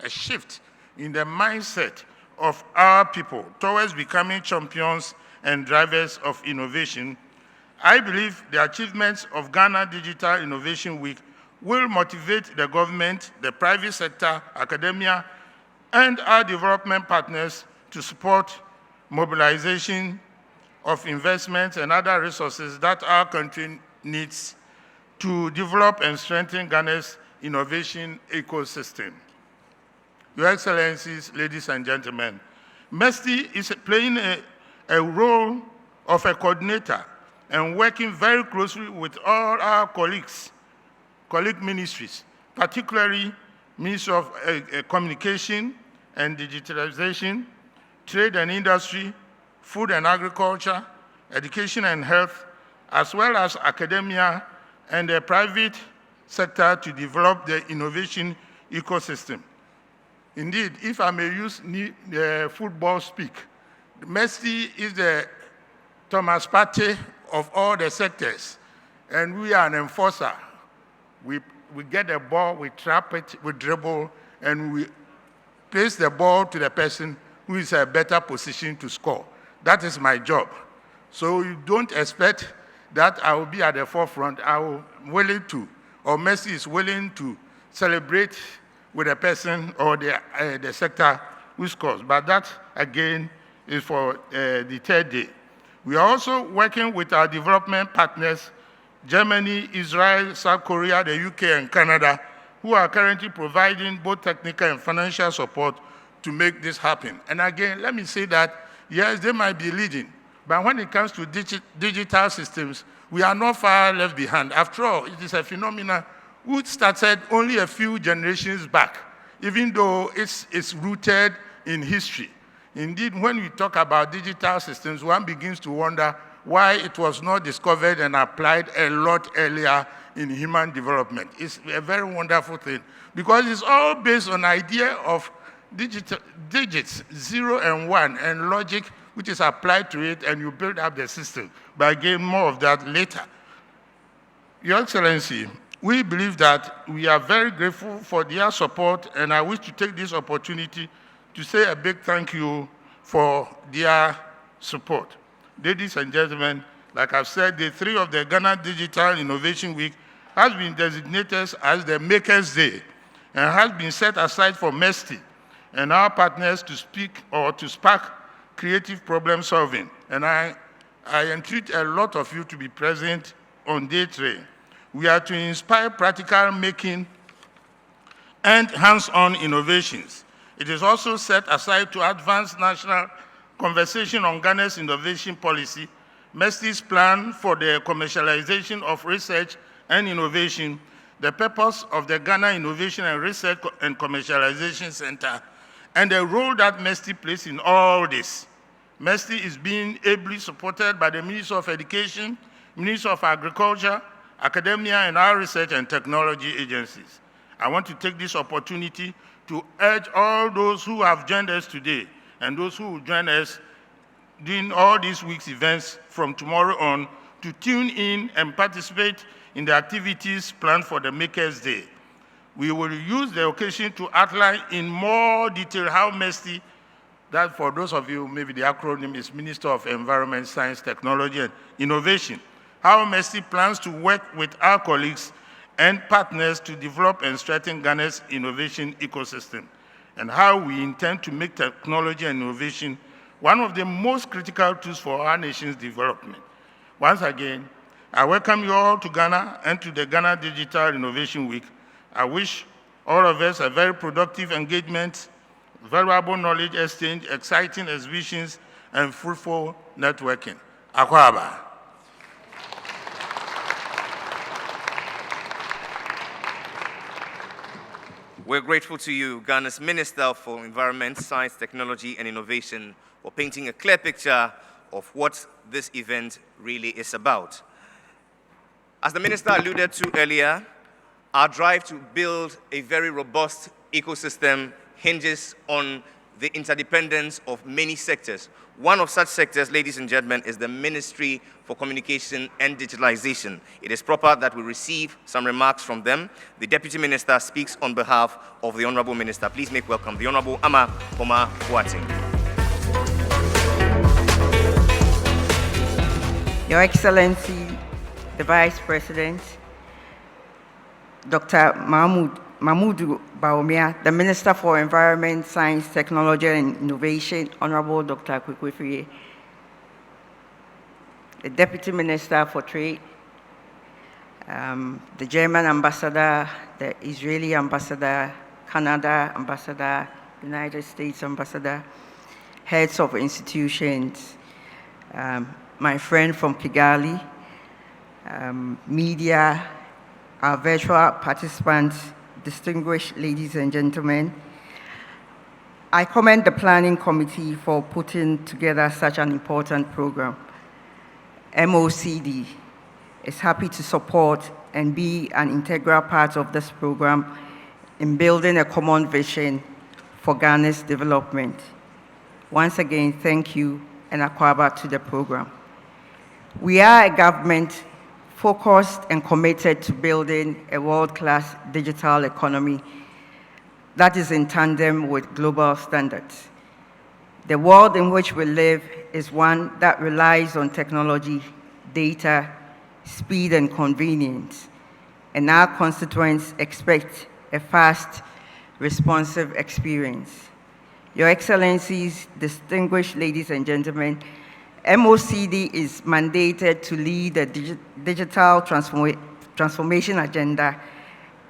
a shift in the mindset of our people towards becoming champions and drivers of innovation, I believe the achievements of Ghana Digital Innovation Week will motivate the government, the private sector, academia, and our development partners to support mobilization of investments and other resources that our country needs to develop and strengthen Ghana's innovation ecosystem. Your Excellencies, ladies and gentlemen, MESTI is playing a role of a coordinator and working very closely with all our colleague ministries, particularly Ministry of Communication and Digitalization, Trade and Industry, Food and Agriculture, Education and Health, as well as academia and the private sector to develop the innovation ecosystem. Indeed, if I may use the football speak, MESTI is the Thomas Partey of all the sectors, and we are an enforcer. We get the ball, we trap it, we dribble, and we place the ball to the person who is in a better position to score. That is my job. So you don't expect that I will be at the forefront. I'm willing to, or MESTI is willing to celebrate with a person or the sector who scores. But that, again, is for the third day. We are also working with our development partners, Germany, Israel, South Korea, the UK, and Canada, who are currently providing both technical and financial support to make this happen. And again, let me say that, yes, they might be leading, but when it comes to digital systems, we are not far left behind. After all, it is a phenomenon which started only a few generations back, even though it's rooted in history. Indeed, when we talk about digital systems, one begins to wonder why it was not discovered and applied a lot earlier in human development. It's a very wonderful thing, because it's all based on idea of digits, 0 and 1, and logic, which is applied to it, and you build up the system. But again, more of that later. Your Excellency, we believe that we are very grateful for their support, and I wish to take this opportunity to say a big thank you for their support. Ladies and gentlemen, like I've said, Day 3 of the Ghana Digital Innovation Week has been designated as the Makers' Day, and has been set aside for MESTI and our partners to speak or to spark creative problem solving. And I entreat a lot of you to be present on day 3. We are to inspire practical making and hands-on innovations. It is also set aside to advance national conversation on Ghana's innovation policy, MESTI's plan for the commercialization of research and innovation, the purpose of the Ghana Innovation and Research and Commercialization Center, and the role that MESTI plays in all this. MESTI is being ably supported by the Ministry of Education, Ministry of Agriculture, academia, and our research and technology agencies. I want to take this opportunity to urge all those who have joined us today and those who will join us during all these week's events from tomorrow on to tune in and participate in the activities planned for the Makers Day. We will use the occasion to outline in more detail how MESTI, that for those of you, maybe the acronym is Minister of Environment, Science, Technology, and Innovation, how MESTI plans to work with our colleagues and partners to develop and strengthen Ghana's innovation ecosystem, and how we intend to make technology and innovation one of the most critical tools for our nation's development. Once again, I welcome you all to Ghana and to the Ghana Digital Innovation Week. I wish all of us a very productive engagement, valuable knowledge exchange, exciting exhibitions, and fruitful networking. Akwaba. We're grateful to you, Ghana's Minister for Environment, Science, Technology, and Innovation, for painting a clear picture of what this event really is about. As the Minister alluded to earlier, our drive to build a very robust ecosystem hinges on the interdependence of many sectors. One of such sectors, ladies and gentlemen, is the Ministry for Communication and Digitalization. It is proper that we receive some remarks from them. The Deputy Minister speaks on behalf of the Honorable Minister. Please make welcome the Honorable Pomaa Boateng. Your Excellency, the Vice President, Dr. Mahamudu Bawumia, the Minister for Environment, Science, Technology, and Innovation, Honorable Dr. Kwaku, the Deputy Minister for Trade, the German Ambassador, the Israeli Ambassador, Canada Ambassador, United States Ambassador, heads of institutions, my friend from Kigali, media, our virtual participants, distinguished ladies and gentlemen, I commend the Planning Committee for putting together such an important program. MOCD is happy to support and be an integral part of this program in building a common vision for Ghana's development. Once again, thank you and Akwaba to the program. We are a government focused and committed to building a world-class digital economy that is in tandem with global standards. The world in which we live is one that relies on technology, data, speed, and convenience, and our constituents expect a fast, responsive experience. Your Excellencies, distinguished ladies and gentlemen, MOCD is mandated to lead the digital transformation agenda,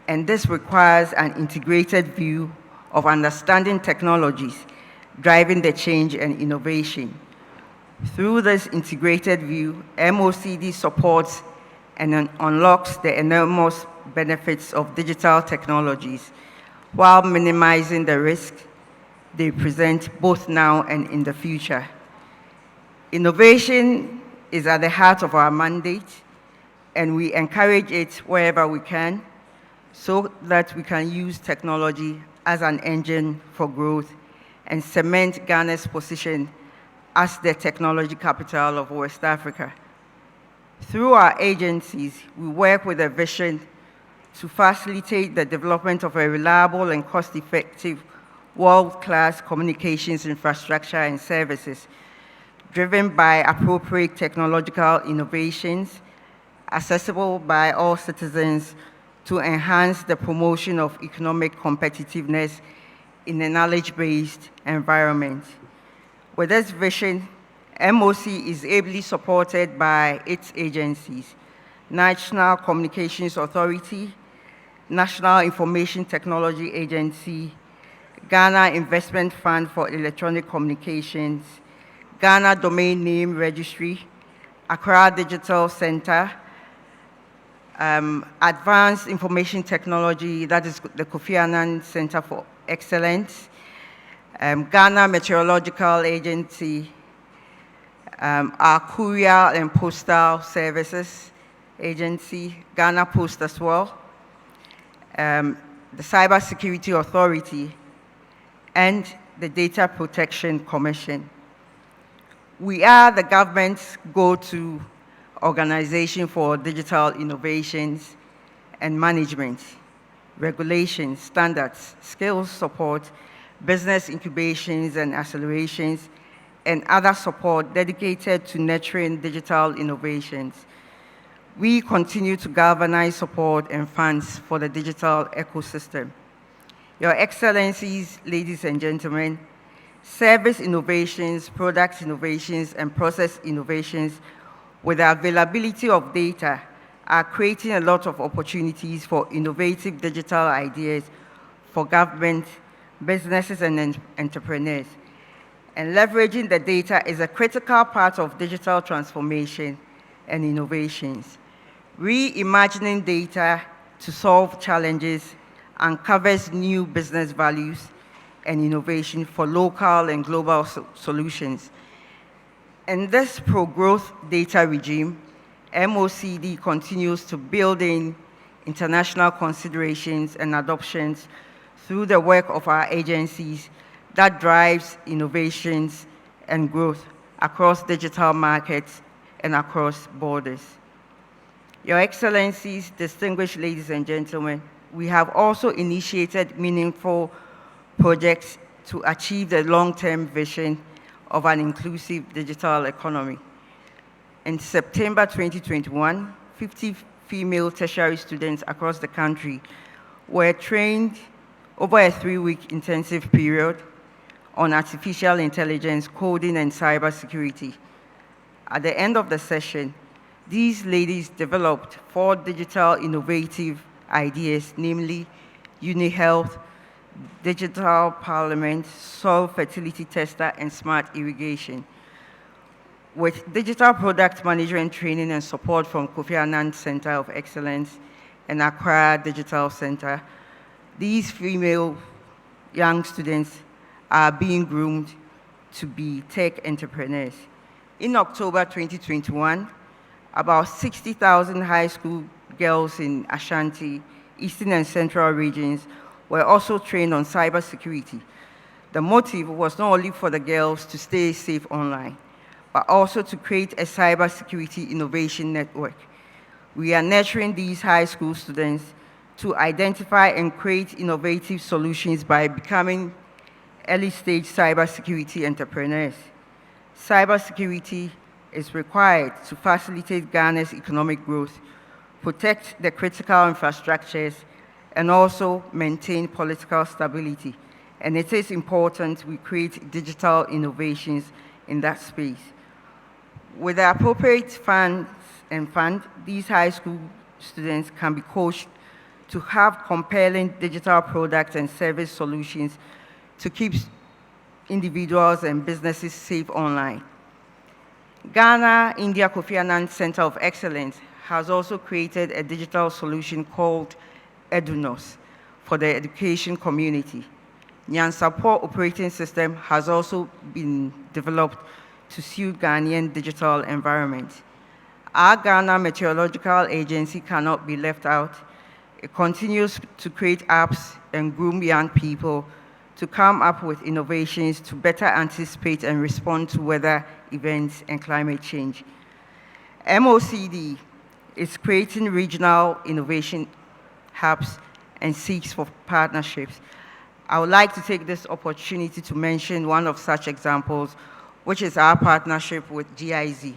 and this requires an integrated view of understanding technologies, driving the change and innovation. Through this integrated view, MOCD supports and unlocks the enormous benefits of digital technologies while minimizing the risk they present both now and in the future. Innovation is at the heart of our mandate, and we encourage it wherever we can so that we can use technology as an engine for growth and cement Ghana's position as the technology capital of West Africa. Through our agencies, we work with a vision to facilitate the development of a reliable and cost-effective world-class communications infrastructure and services driven by appropriate technological innovations, accessible by all citizens to enhance the promotion of economic competitiveness in a knowledge-based environment. With this vision, MOC is ably supported by its agencies: National Communications Authority, National Information Technology Agency, Ghana Investment Fund for Electronic Communications, Ghana Domain Name Registry, Accra Digital Center, Advanced Information Technology, that is the Kofi Annan Center for Excellence, Ghana Meteorological Agency, our Courier and Postal Services Agency, Ghana Post as well, the Cyber Security Authority, and the Data Protection Commission. We are the government's go-to organization for digital innovations and management, regulations, standards, skills support, business incubations and accelerations, and other support dedicated to nurturing digital innovations. We continue to galvanize support and funds for the digital ecosystem. Your Excellencies, ladies and gentlemen, service innovations, product innovations, and process innovations with the availability of data are creating a lot of opportunities for innovative digital ideas for government, businesses, and entrepreneurs. And leveraging the data is a critical part of digital transformation and innovations. Reimagining data to solve challenges uncovers new business values and innovation for local and global solutions. In this pro-growth data regime, MOCD continues to build in international considerations and adoptions through the work of our agencies that drives innovations and growth across digital markets and across borders. Your Excellencies, distinguished ladies and gentlemen, we have also initiated meaningful projects to achieve the long-term vision of an inclusive digital economy. In September 2021, 50 female tertiary students across the country were trained over a 3-week intensive period on artificial intelligence, coding, and cybersecurity. At the end of the session, these ladies developed 4 digital innovative ideas, namely UniHealth, Digital Parliament, Soil Fertility Tester, and Smart Irrigation. With digital product management training and support from Kofi Annan Center of Excellence and Accra Digital Center, these female young students are being groomed to be tech entrepreneurs. In October 2021, about 60,000 high school girls in Ashanti, Eastern and Central regions were also trained on cybersecurity. The motive was not only for the girls to stay safe online, but also to create a cybersecurity innovation network. We are nurturing these high school students to identify and create innovative solutions by becoming early-stage cybersecurity entrepreneurs. Cybersecurity is required to facilitate Ghana's economic growth, protect the critical infrastructures, and also maintain political stability. And it is important we create digital innovations in that space. With the appropriate funds and fund, these high school students can be coached to have compelling digital products and service solutions to keep individuals and businesses safe online. Ghana India Kofi Annan Center of Excellence has also created a digital solution called EduNos for the education community. Nyansapo operating system has also been developed to suit Ghanaian digital environment. Our Ghana Meteorological Agency cannot be left out. It continues to create apps and groom young people to come up with innovations to better anticipate and respond to weather events and climate change. MOCD is creating regional innovation hubs and seeks for partnerships. I would like to take this opportunity to mention one of such examples, which is our partnership with GIZ,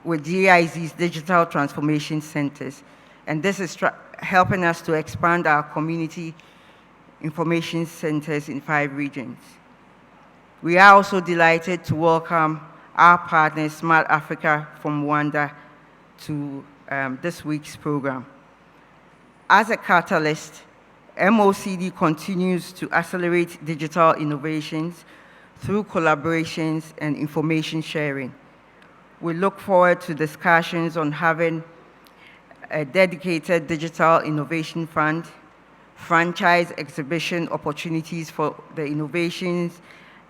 with GIZ's Digital Transformation Centers. and this is helping us to expand our community information centers in 5 regions. We are also delighted to welcome our partner, Smart Africa from Rwanda, to this week's program. As a catalyst, MOCD continues to accelerate digital innovations through collaborations and information sharing. We look forward to discussions on having a dedicated digital innovation fund, franchise exhibition opportunities for the innovations,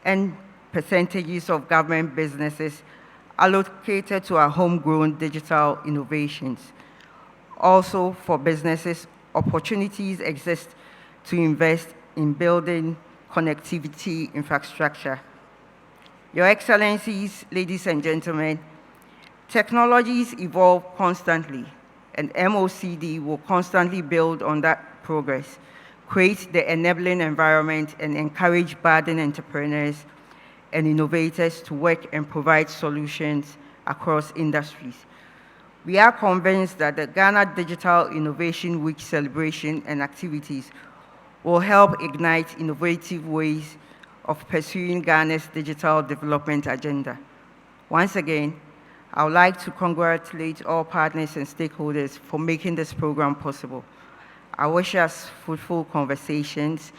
and percentages of government businesses allocated to our homegrown digital innovations. Also, for businesses, opportunities exist to invest in building connectivity infrastructure. Your Excellencies, ladies and gentlemen, technologies evolve constantly, and MOCD will constantly build on that progress, create the enabling environment, and encourage budding entrepreneurs and innovators to work and provide solutions across industries. We are convinced that the Ghana Digital Innovation Week celebration and activities will help ignite innovative ways of pursuing Ghana's digital development agenda. Once again, I would like to congratulate all partners and stakeholders for making this program possible. I wish us fruitful conversations.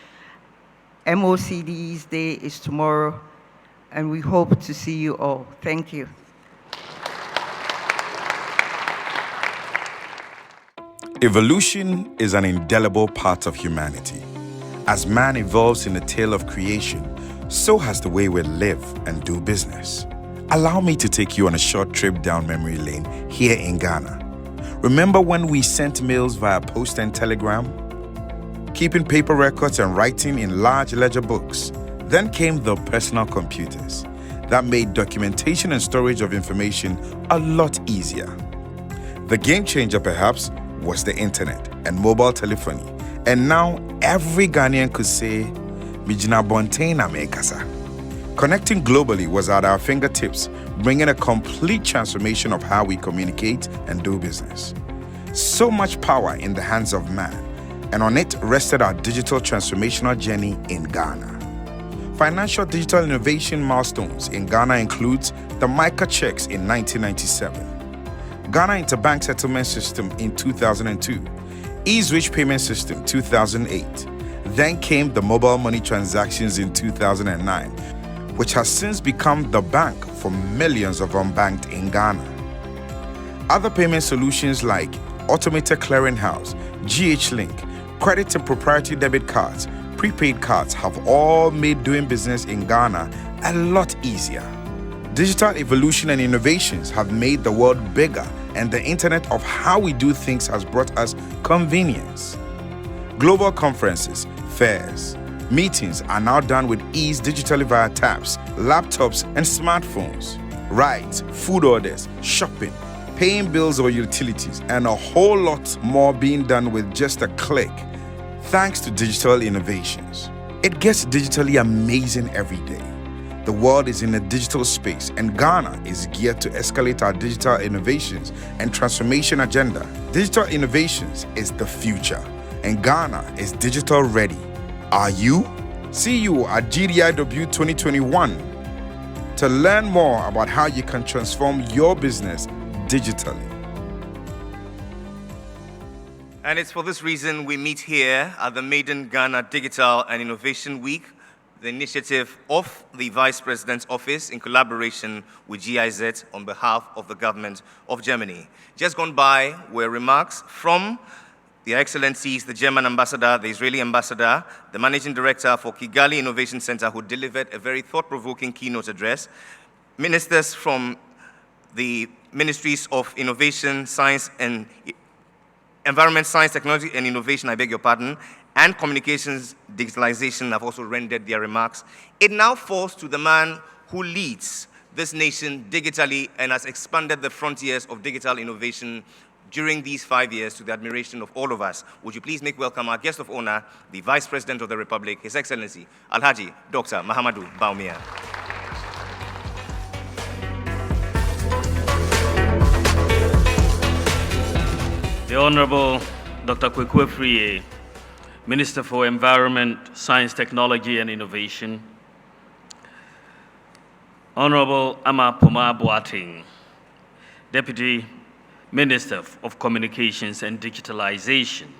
MOCD's Day is tomorrow, and we hope to see you all. Thank you. Evolution is an indelible part of humanity. As man evolves in the tale of creation, so has the way we live and do business. Allow me to take you on a short trip down memory lane here in Ghana. Remember when we sent mails via post and telegram? Keeping paper records and writing in large ledger books. Then came the personal computers that made documentation and storage of information a lot easier. The game changer, perhaps, was the internet and mobile telephony. And now every Ghanaian could say, Mijina Boateng na mekasa. Connecting globally was at our fingertips, bringing a complete transformation of how we communicate and do business. So much power in the hands of man, and on it rested our digital transformational journey in Ghana. Financial digital innovation milestones in Ghana includes the MICA checks in 1997, Ghana Interbank Settlement System in 2002, eSwitch Payment System 2008. Then came the mobile money transactions in 2009, which has since become the bank for millions of unbanked in Ghana. Other payment solutions like Automated Clearinghouse, GH-Link, credit and proprietary debit cards, prepaid cards have all made doing business in Ghana a lot easier. Digital evolution and innovations have made the world bigger, and the internet of how we do things has brought us convenience. Global conferences, fairs, meetings are now done with ease digitally via tabs, laptops, and smartphones. Rides, food orders, shopping, paying bills or utilities, and a whole lot more being done with just a click, thanks to digital innovations. It gets digitally amazing every day. The world is in a digital space, and Ghana is geared to escalate our digital innovations and transformation agenda. Digital innovations is the future, and Ghana is digital ready. Are you? See you at GDIW 2021 to learn more about how you can transform your business digitally. And it's for this reason we meet here at the Maiden Ghana Digital and Innovation Week, the initiative of the Vice President's Office in collaboration with GIZ on behalf of the government of Germany. Just gone by were remarks from Their Excellencies, the German ambassador, the Israeli ambassador, the managing director for Kigali Innovation Center, who delivered a very thought-provoking keynote address, ministers from the Ministries of Innovation, Science and Environment, Science, Technology and Innovation, I beg your pardon, and Communications Digitalization have also rendered their remarks. It now falls to the man who leads this nation digitally and has expanded the frontiers of digital innovation during these 5 years to the admiration of all of us. Would you please make welcome our guest of honor, the Vice President of the Republic, His Excellency, H.E Dr Mahamudu Bawumia. The Honorable Dr. Kwaku Afriyie, Minister for Environment, Science, Technology and Innovation, Honorable Pomaa Boateng, Deputy Minister of Communications and Digitalization,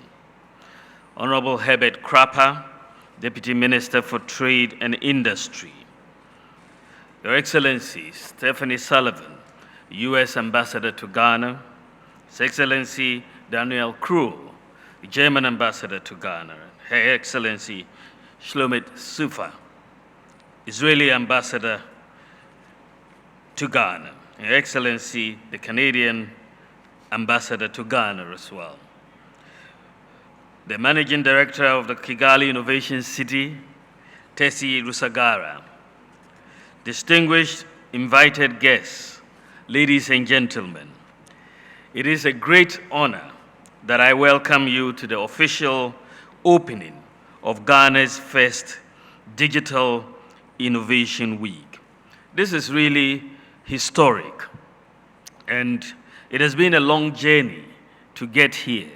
Honorable Herbert Krapa, Deputy Minister for Trade and Industry, Your Excellency Stephanie Sullivan, U.S. Ambassador to Ghana, His Excellency Daniel Krull, the German Ambassador to Ghana, Her Excellency Shlomit Sufa, Israeli Ambassador to Ghana, Her Excellency the Canadian Ambassador to Ghana as well, the Managing Director of the Kigali Innovation City, Tesi Rusagara, distinguished invited guests, ladies and gentlemen, it is a great honor that I welcome you to the official opening of Ghana's first Digital Innovation Week. This is really historic, and it has been a long journey to get here.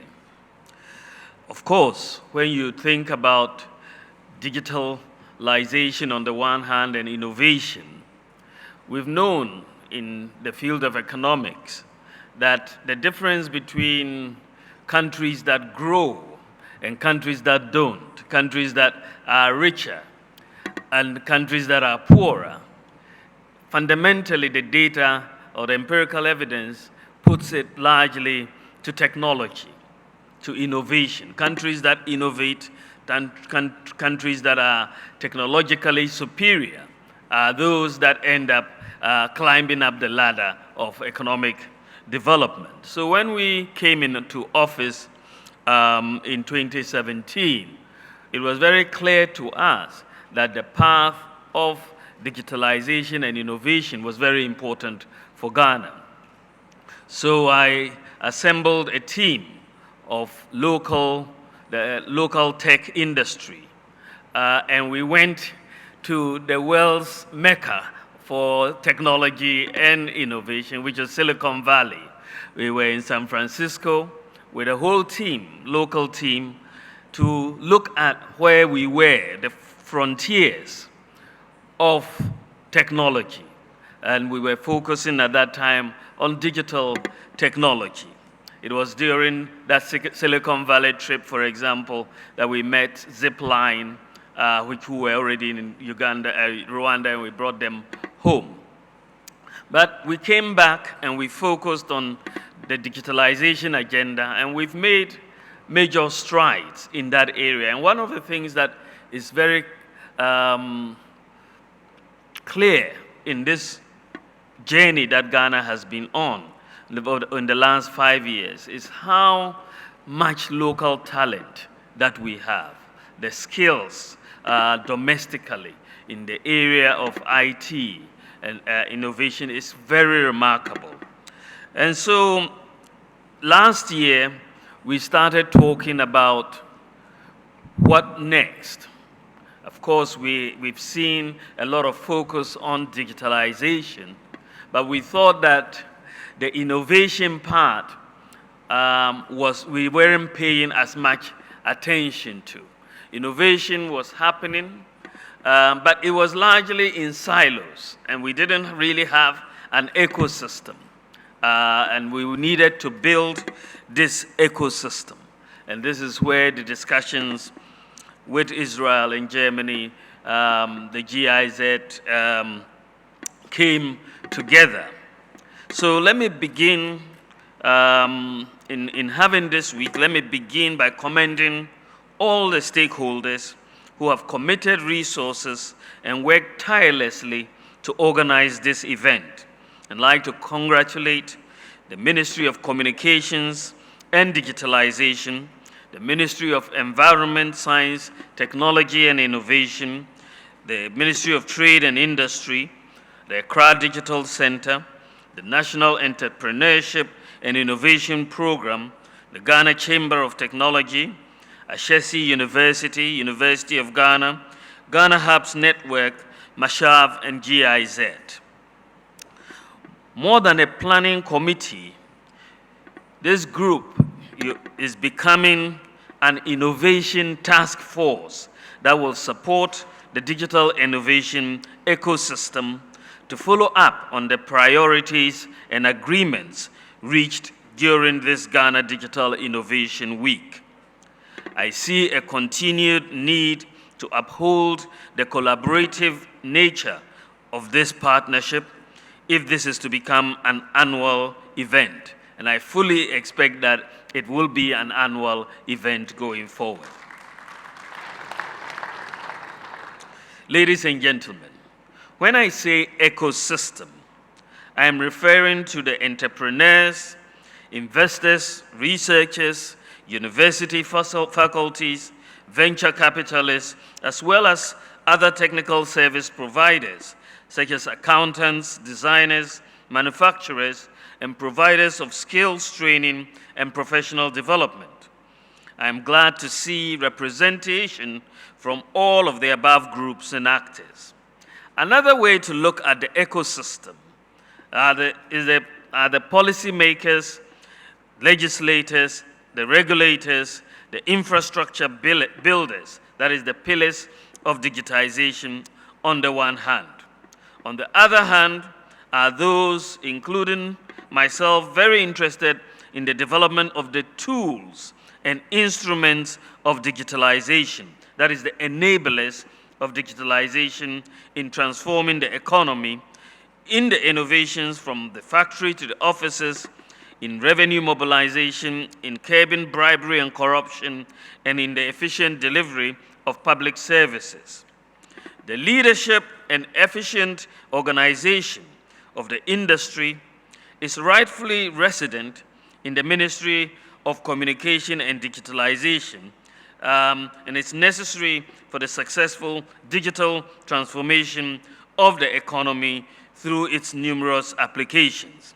Of course, when you think about digitalization on the one hand and innovation, we've known in the field of economics that the difference between countries that grow and countries that don't, countries that are richer and countries that are poorer, fundamentally the data or the empirical evidence puts it largely to technology, to innovation. Countries that innovate, countries that are technologically superior are those that end up climbing up the ladder of economic development. So when we came into office in 2017, it was very clear to us that the path of digitalization and innovation was very important for Ghana. So I assembled a team of the local tech industry, and we went to the world's mecca for technology and innovation, which is Silicon Valley. We were in San Francisco with a whole team, local team, to look at where we were, the frontiers of technology. And we were focusing at that time on digital technology. It was during that Silicon Valley trip, for example, that we met Zipline, which who were already in Rwanda, and we brought them home. But we came back and we focused on the digitalization agenda, and we've made major strides in that area. And one of the things that is very clear in this journey that Ghana has been on in the last 5 years is how much local talent that we have, the skills domestically in the area of IT and innovation is very remarkable. And so last year, we started talking about what next. Of course, we've seen a lot of focus on digitalization, but we thought that the innovation part we weren't paying as much attention to. Innovation was happening, but it was largely in silos, and we didn't really have an ecosystem. And we needed to build this ecosystem. And this is where the discussions with Israel and Germany, the GIZ, came together. So let me begin, in having this week, let me begin by commending all the stakeholders who have committed resources and worked tirelessly to organize this event. I'd like to congratulate the Ministry of Communications and Digitalization, the Ministry of Environment, Science, Technology and Innovation, the Ministry of Trade and Industry, the Accra Digital Center, the National Entrepreneurship and Innovation Program, the Ghana Chamber of Technology, Ashesi University, University of Ghana, Ghana Hubs Network, Mashav and GIZ. More than a planning committee, this group is becoming an innovation task force that will support the digital innovation ecosystem to follow up on the priorities and agreements reached during this Ghana Digital Innovation Week. I see a continued need to uphold the collaborative nature of this partnership if this is to become an annual event. And I fully expect that it will be an annual event going forward. Ladies and gentlemen, when I say ecosystem, I am referring to the entrepreneurs, investors, researchers, university faculties, venture capitalists, as well as other technical service providers, such as accountants, designers, manufacturers, and providers of skills training and professional development. I am glad to see representation from all of the above groups and actors. Another way to look at the ecosystem are the policymakers, legislators, the regulators, the infrastructure builders, that is the pillars of digitization on the one hand. On the other hand are those, including myself, very interested in the development of the tools and instruments of digitalization, that is the enablers of digitalization in transforming the economy, in the innovations from the factory to the offices, in revenue mobilization, in curbing bribery and corruption, and in the efficient delivery of public services. The leadership and efficient organization of the industry is rightfully resident in the Ministry of Communication and Digitalization, and it's necessary for the successful digital transformation of the economy through its numerous applications.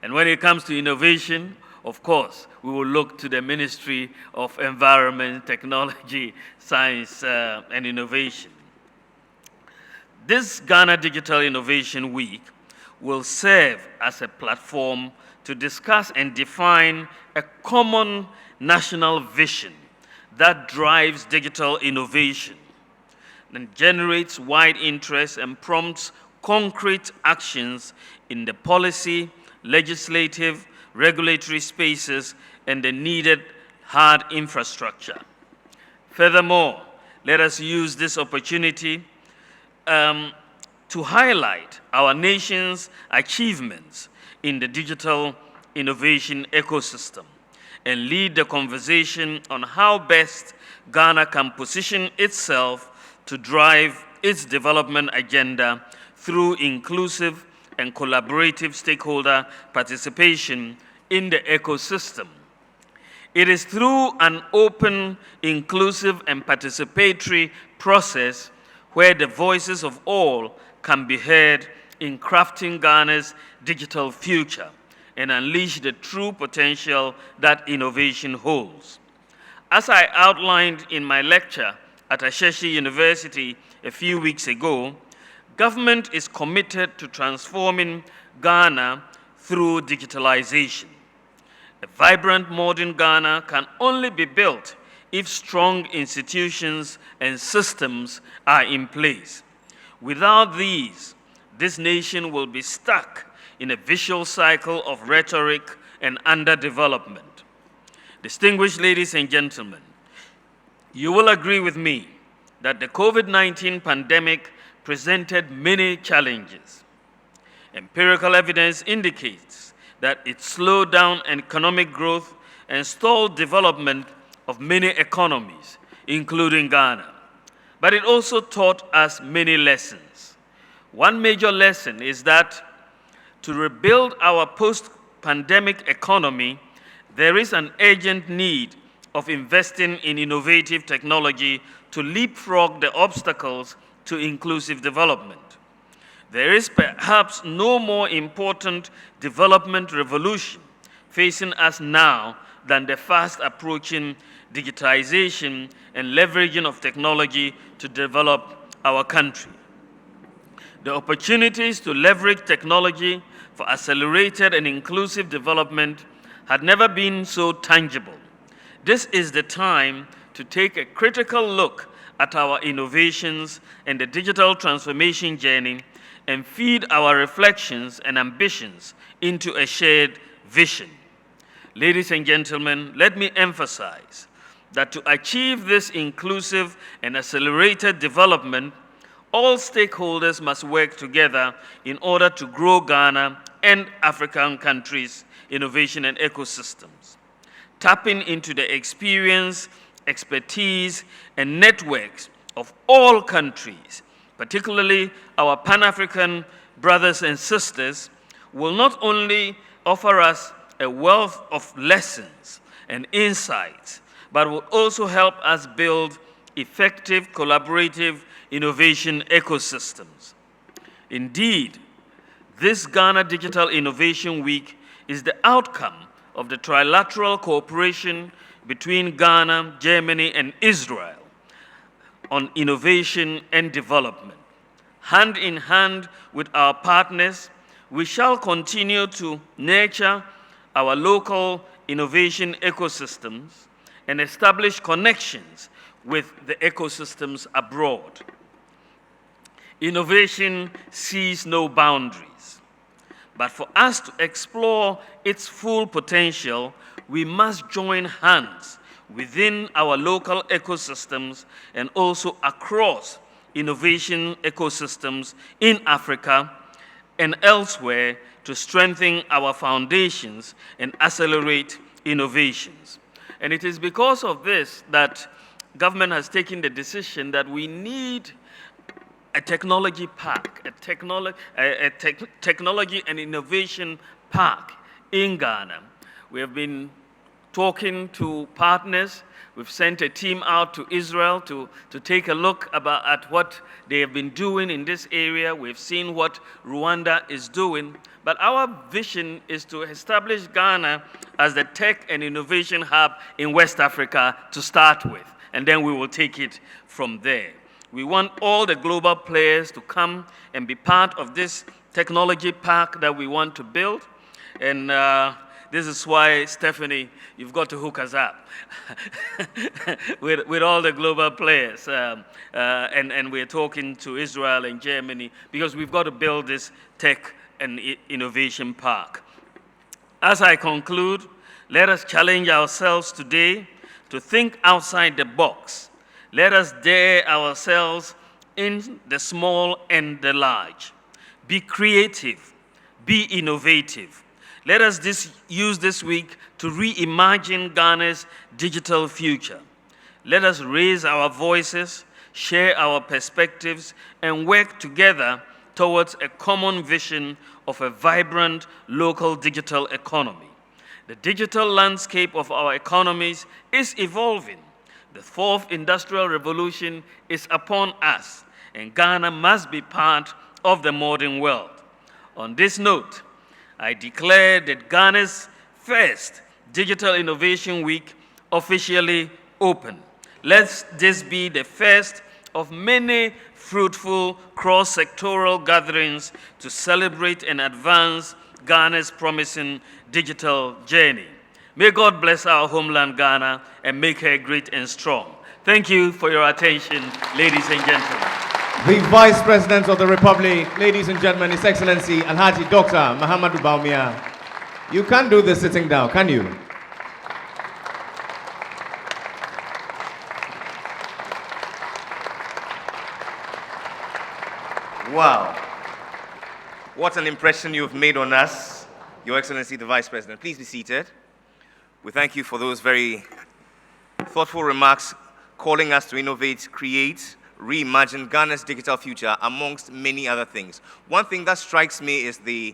And when it comes to innovation, of course, we will look to the Ministry of Environment, Technology, Science, and Innovation. This Ghana Digital Innovation Week will serve as a platform to discuss and define a common national vision that drives digital innovation and generates wide interest and prompts concrete actions in the policy, legislative, regulatory spaces, and the needed hard infrastructure. Furthermore, let us use this opportunity to highlight our nation's achievements in the digital innovation ecosystem and lead the conversation on how best Ghana can position itself to drive its development agenda through inclusive and collaborative stakeholder participation in the ecosystem. It is through an open, inclusive, and participatory process where the voices of all can be heard in crafting Ghana's digital future and unleash the true potential that innovation holds. As I outlined in my lecture at H.E University a few weeks ago, government is committed to transforming Ghana through digitalization. A vibrant modern Ghana can only be built if strong institutions and systems are in place. Without these, this nation will be stuck in a vicious cycle of rhetoric and underdevelopment. Distinguished ladies and gentlemen, you will agree with me that the COVID-19 pandemic presented many challenges. Empirical evidence indicates that it slowed down economic growth and stalled development of many economies, including Ghana. But it also taught us many lessons. One major lesson is that to rebuild our post-pandemic economy, there is an urgent need of investing in innovative technology to leapfrog the obstacles to inclusive development. There is perhaps no more important development revolution facing us now than the fast approaching digitization and leveraging of technology to develop our country. The opportunities to leverage technology for accelerated and inclusive development had never been so tangible. This is the time to take a critical look at our innovations and the digital transformation journey and feed our reflections and ambitions into a shared vision. Ladies and gentlemen, let me emphasize that to achieve this inclusive and accelerated development, all stakeholders must work together in order to grow Ghana and African countries' innovation and ecosystems. Tapping into the experience, expertise, and networks of all countries, particularly our Pan-African brothers and sisters, will not only offer us a wealth of lessons and insights, but will also help us build effective, collaborative innovation ecosystems. Indeed, this Ghana Digital Innovation Week is the outcome of the trilateral cooperation between Ghana, Germany, and Israel on innovation and development. Hand in hand with our partners, we shall continue to nurture our local innovation ecosystems and establish connections with the ecosystems abroad. Innovation sees no boundaries, but for us to explore its full potential, we must join hands within our local ecosystems and also across innovation ecosystems in Africa and elsewhere to strengthen our foundations and accelerate innovations. And it is because of this that government has taken the decision that we need a technology park, a technology and innovation park in Ghana. We have been talking to partners. We've sent a team out to Israel to take a look at what they have been doing in this area. We've seen what Rwanda is doing. But our vision is to establish Ghana as the tech and innovation hub in West Africa to start with, and then we will take it from there. We want all the global players to come and be part of this technology park that we want to build. And this is why, Stephanie, you've got to hook us up with all the global players. And we're talking to Israel and Germany because we've got to build this tech and innovation park. As I conclude, let us challenge ourselves today to think outside the box. Let us dare ourselves in the small and the large. Be creative, be innovative. Let us use this week to reimagine Ghana's digital future. Let us raise our voices, share our perspectives, and work together towards a common vision of a vibrant local digital economy. The digital landscape of our economies is evolving. The fourth industrial revolution is upon us, and Ghana must be part of the modern world. On this note, I declare that Ghana's first Digital Innovation Week officially open. Let this be the first of many fruitful cross-sectoral gatherings to celebrate and advance Ghana's promising digital journey. May God bless our homeland Ghana and make her great and strong. Thank you for your attention, ladies and gentlemen. The Vice President of the Republic, ladies and gentlemen, His Excellency H.E Dr Mahamudu Bawumia. You can't do this sitting down, can you? Wow. What an impression you've made on us, Your Excellency the Vice President. Please be seated. We thank you for those very thoughtful remarks calling us to innovate, create, reimagine Ghana's digital future, amongst many other things. One thing that strikes me is the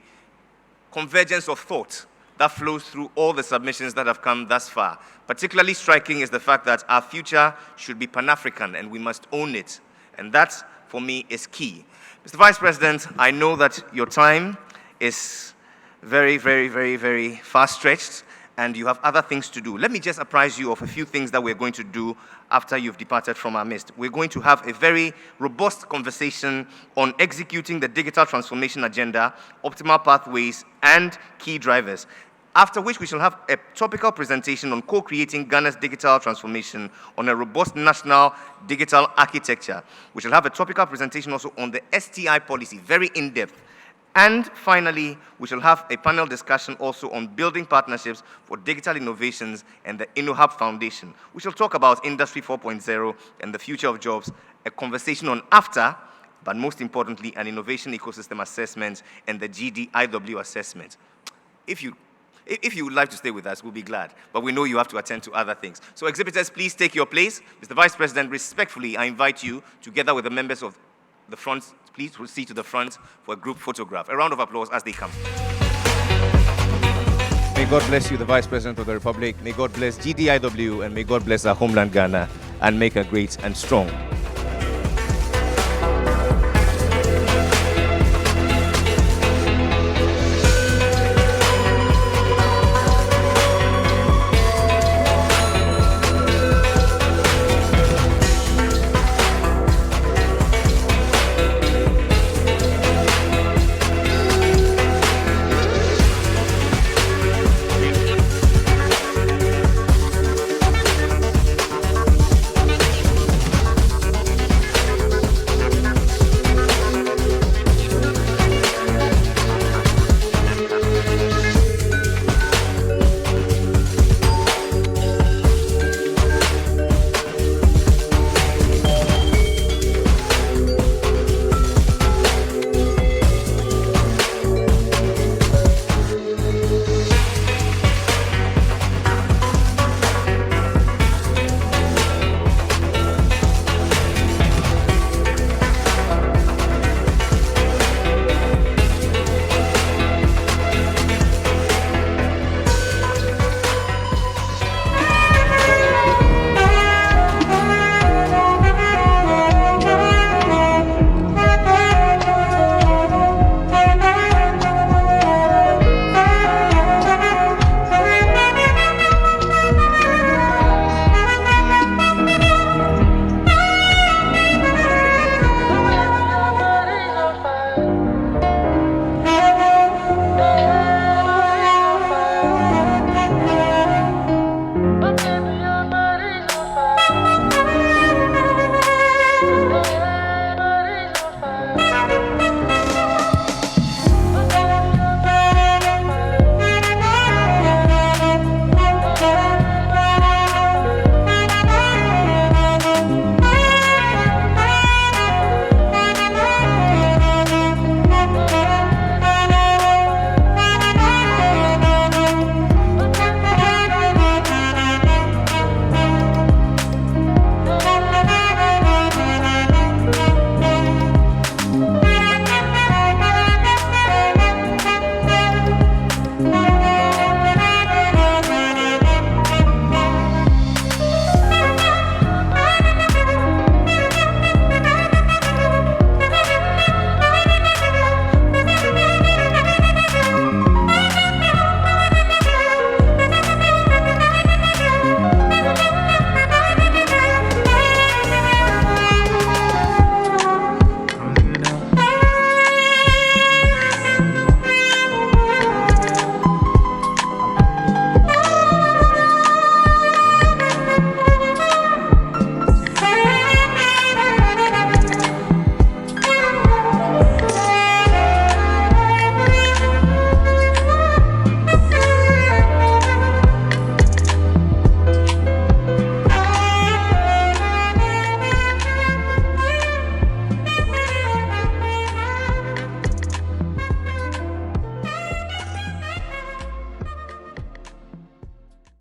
convergence of thought that flows through all the submissions that have come thus far. Particularly striking is the fact that our future should be Pan-African and we must own it. And that, for me, is key. Mr. Vice President, I know that your time is very, very, very, very far-stretched, and you have other things to do. Let me just apprise you of a few things that we're going to do after you've departed from our midst. We're going to have a very robust conversation on executing the digital transformation agenda, optimal pathways, and key drivers. after which we shall have a topical presentation on co-creating Ghana's digital transformation on a robust national digital architecture. We shall have a topical presentation also on the STI policy, very in-depth. And finally, we shall have a panel discussion also on building partnerships for digital innovations and the InnoHub Foundation. We shall talk about Industry 4.0 and the future of jobs, a conversation on after, but most importantly, an innovation ecosystem assessment and the GDIW assessment. If you would like to stay with us, we'll be glad. But we know you have to attend to other things. So exhibitors, please take your place. Mr. Vice President, respectfully, I invite you, together with the members of the front, please proceed to the front for a group photograph. A round of applause as they come. May God bless you, the Vice President of the Republic. May God bless GDIW, and may God bless our homeland, Ghana, and make her great and strong.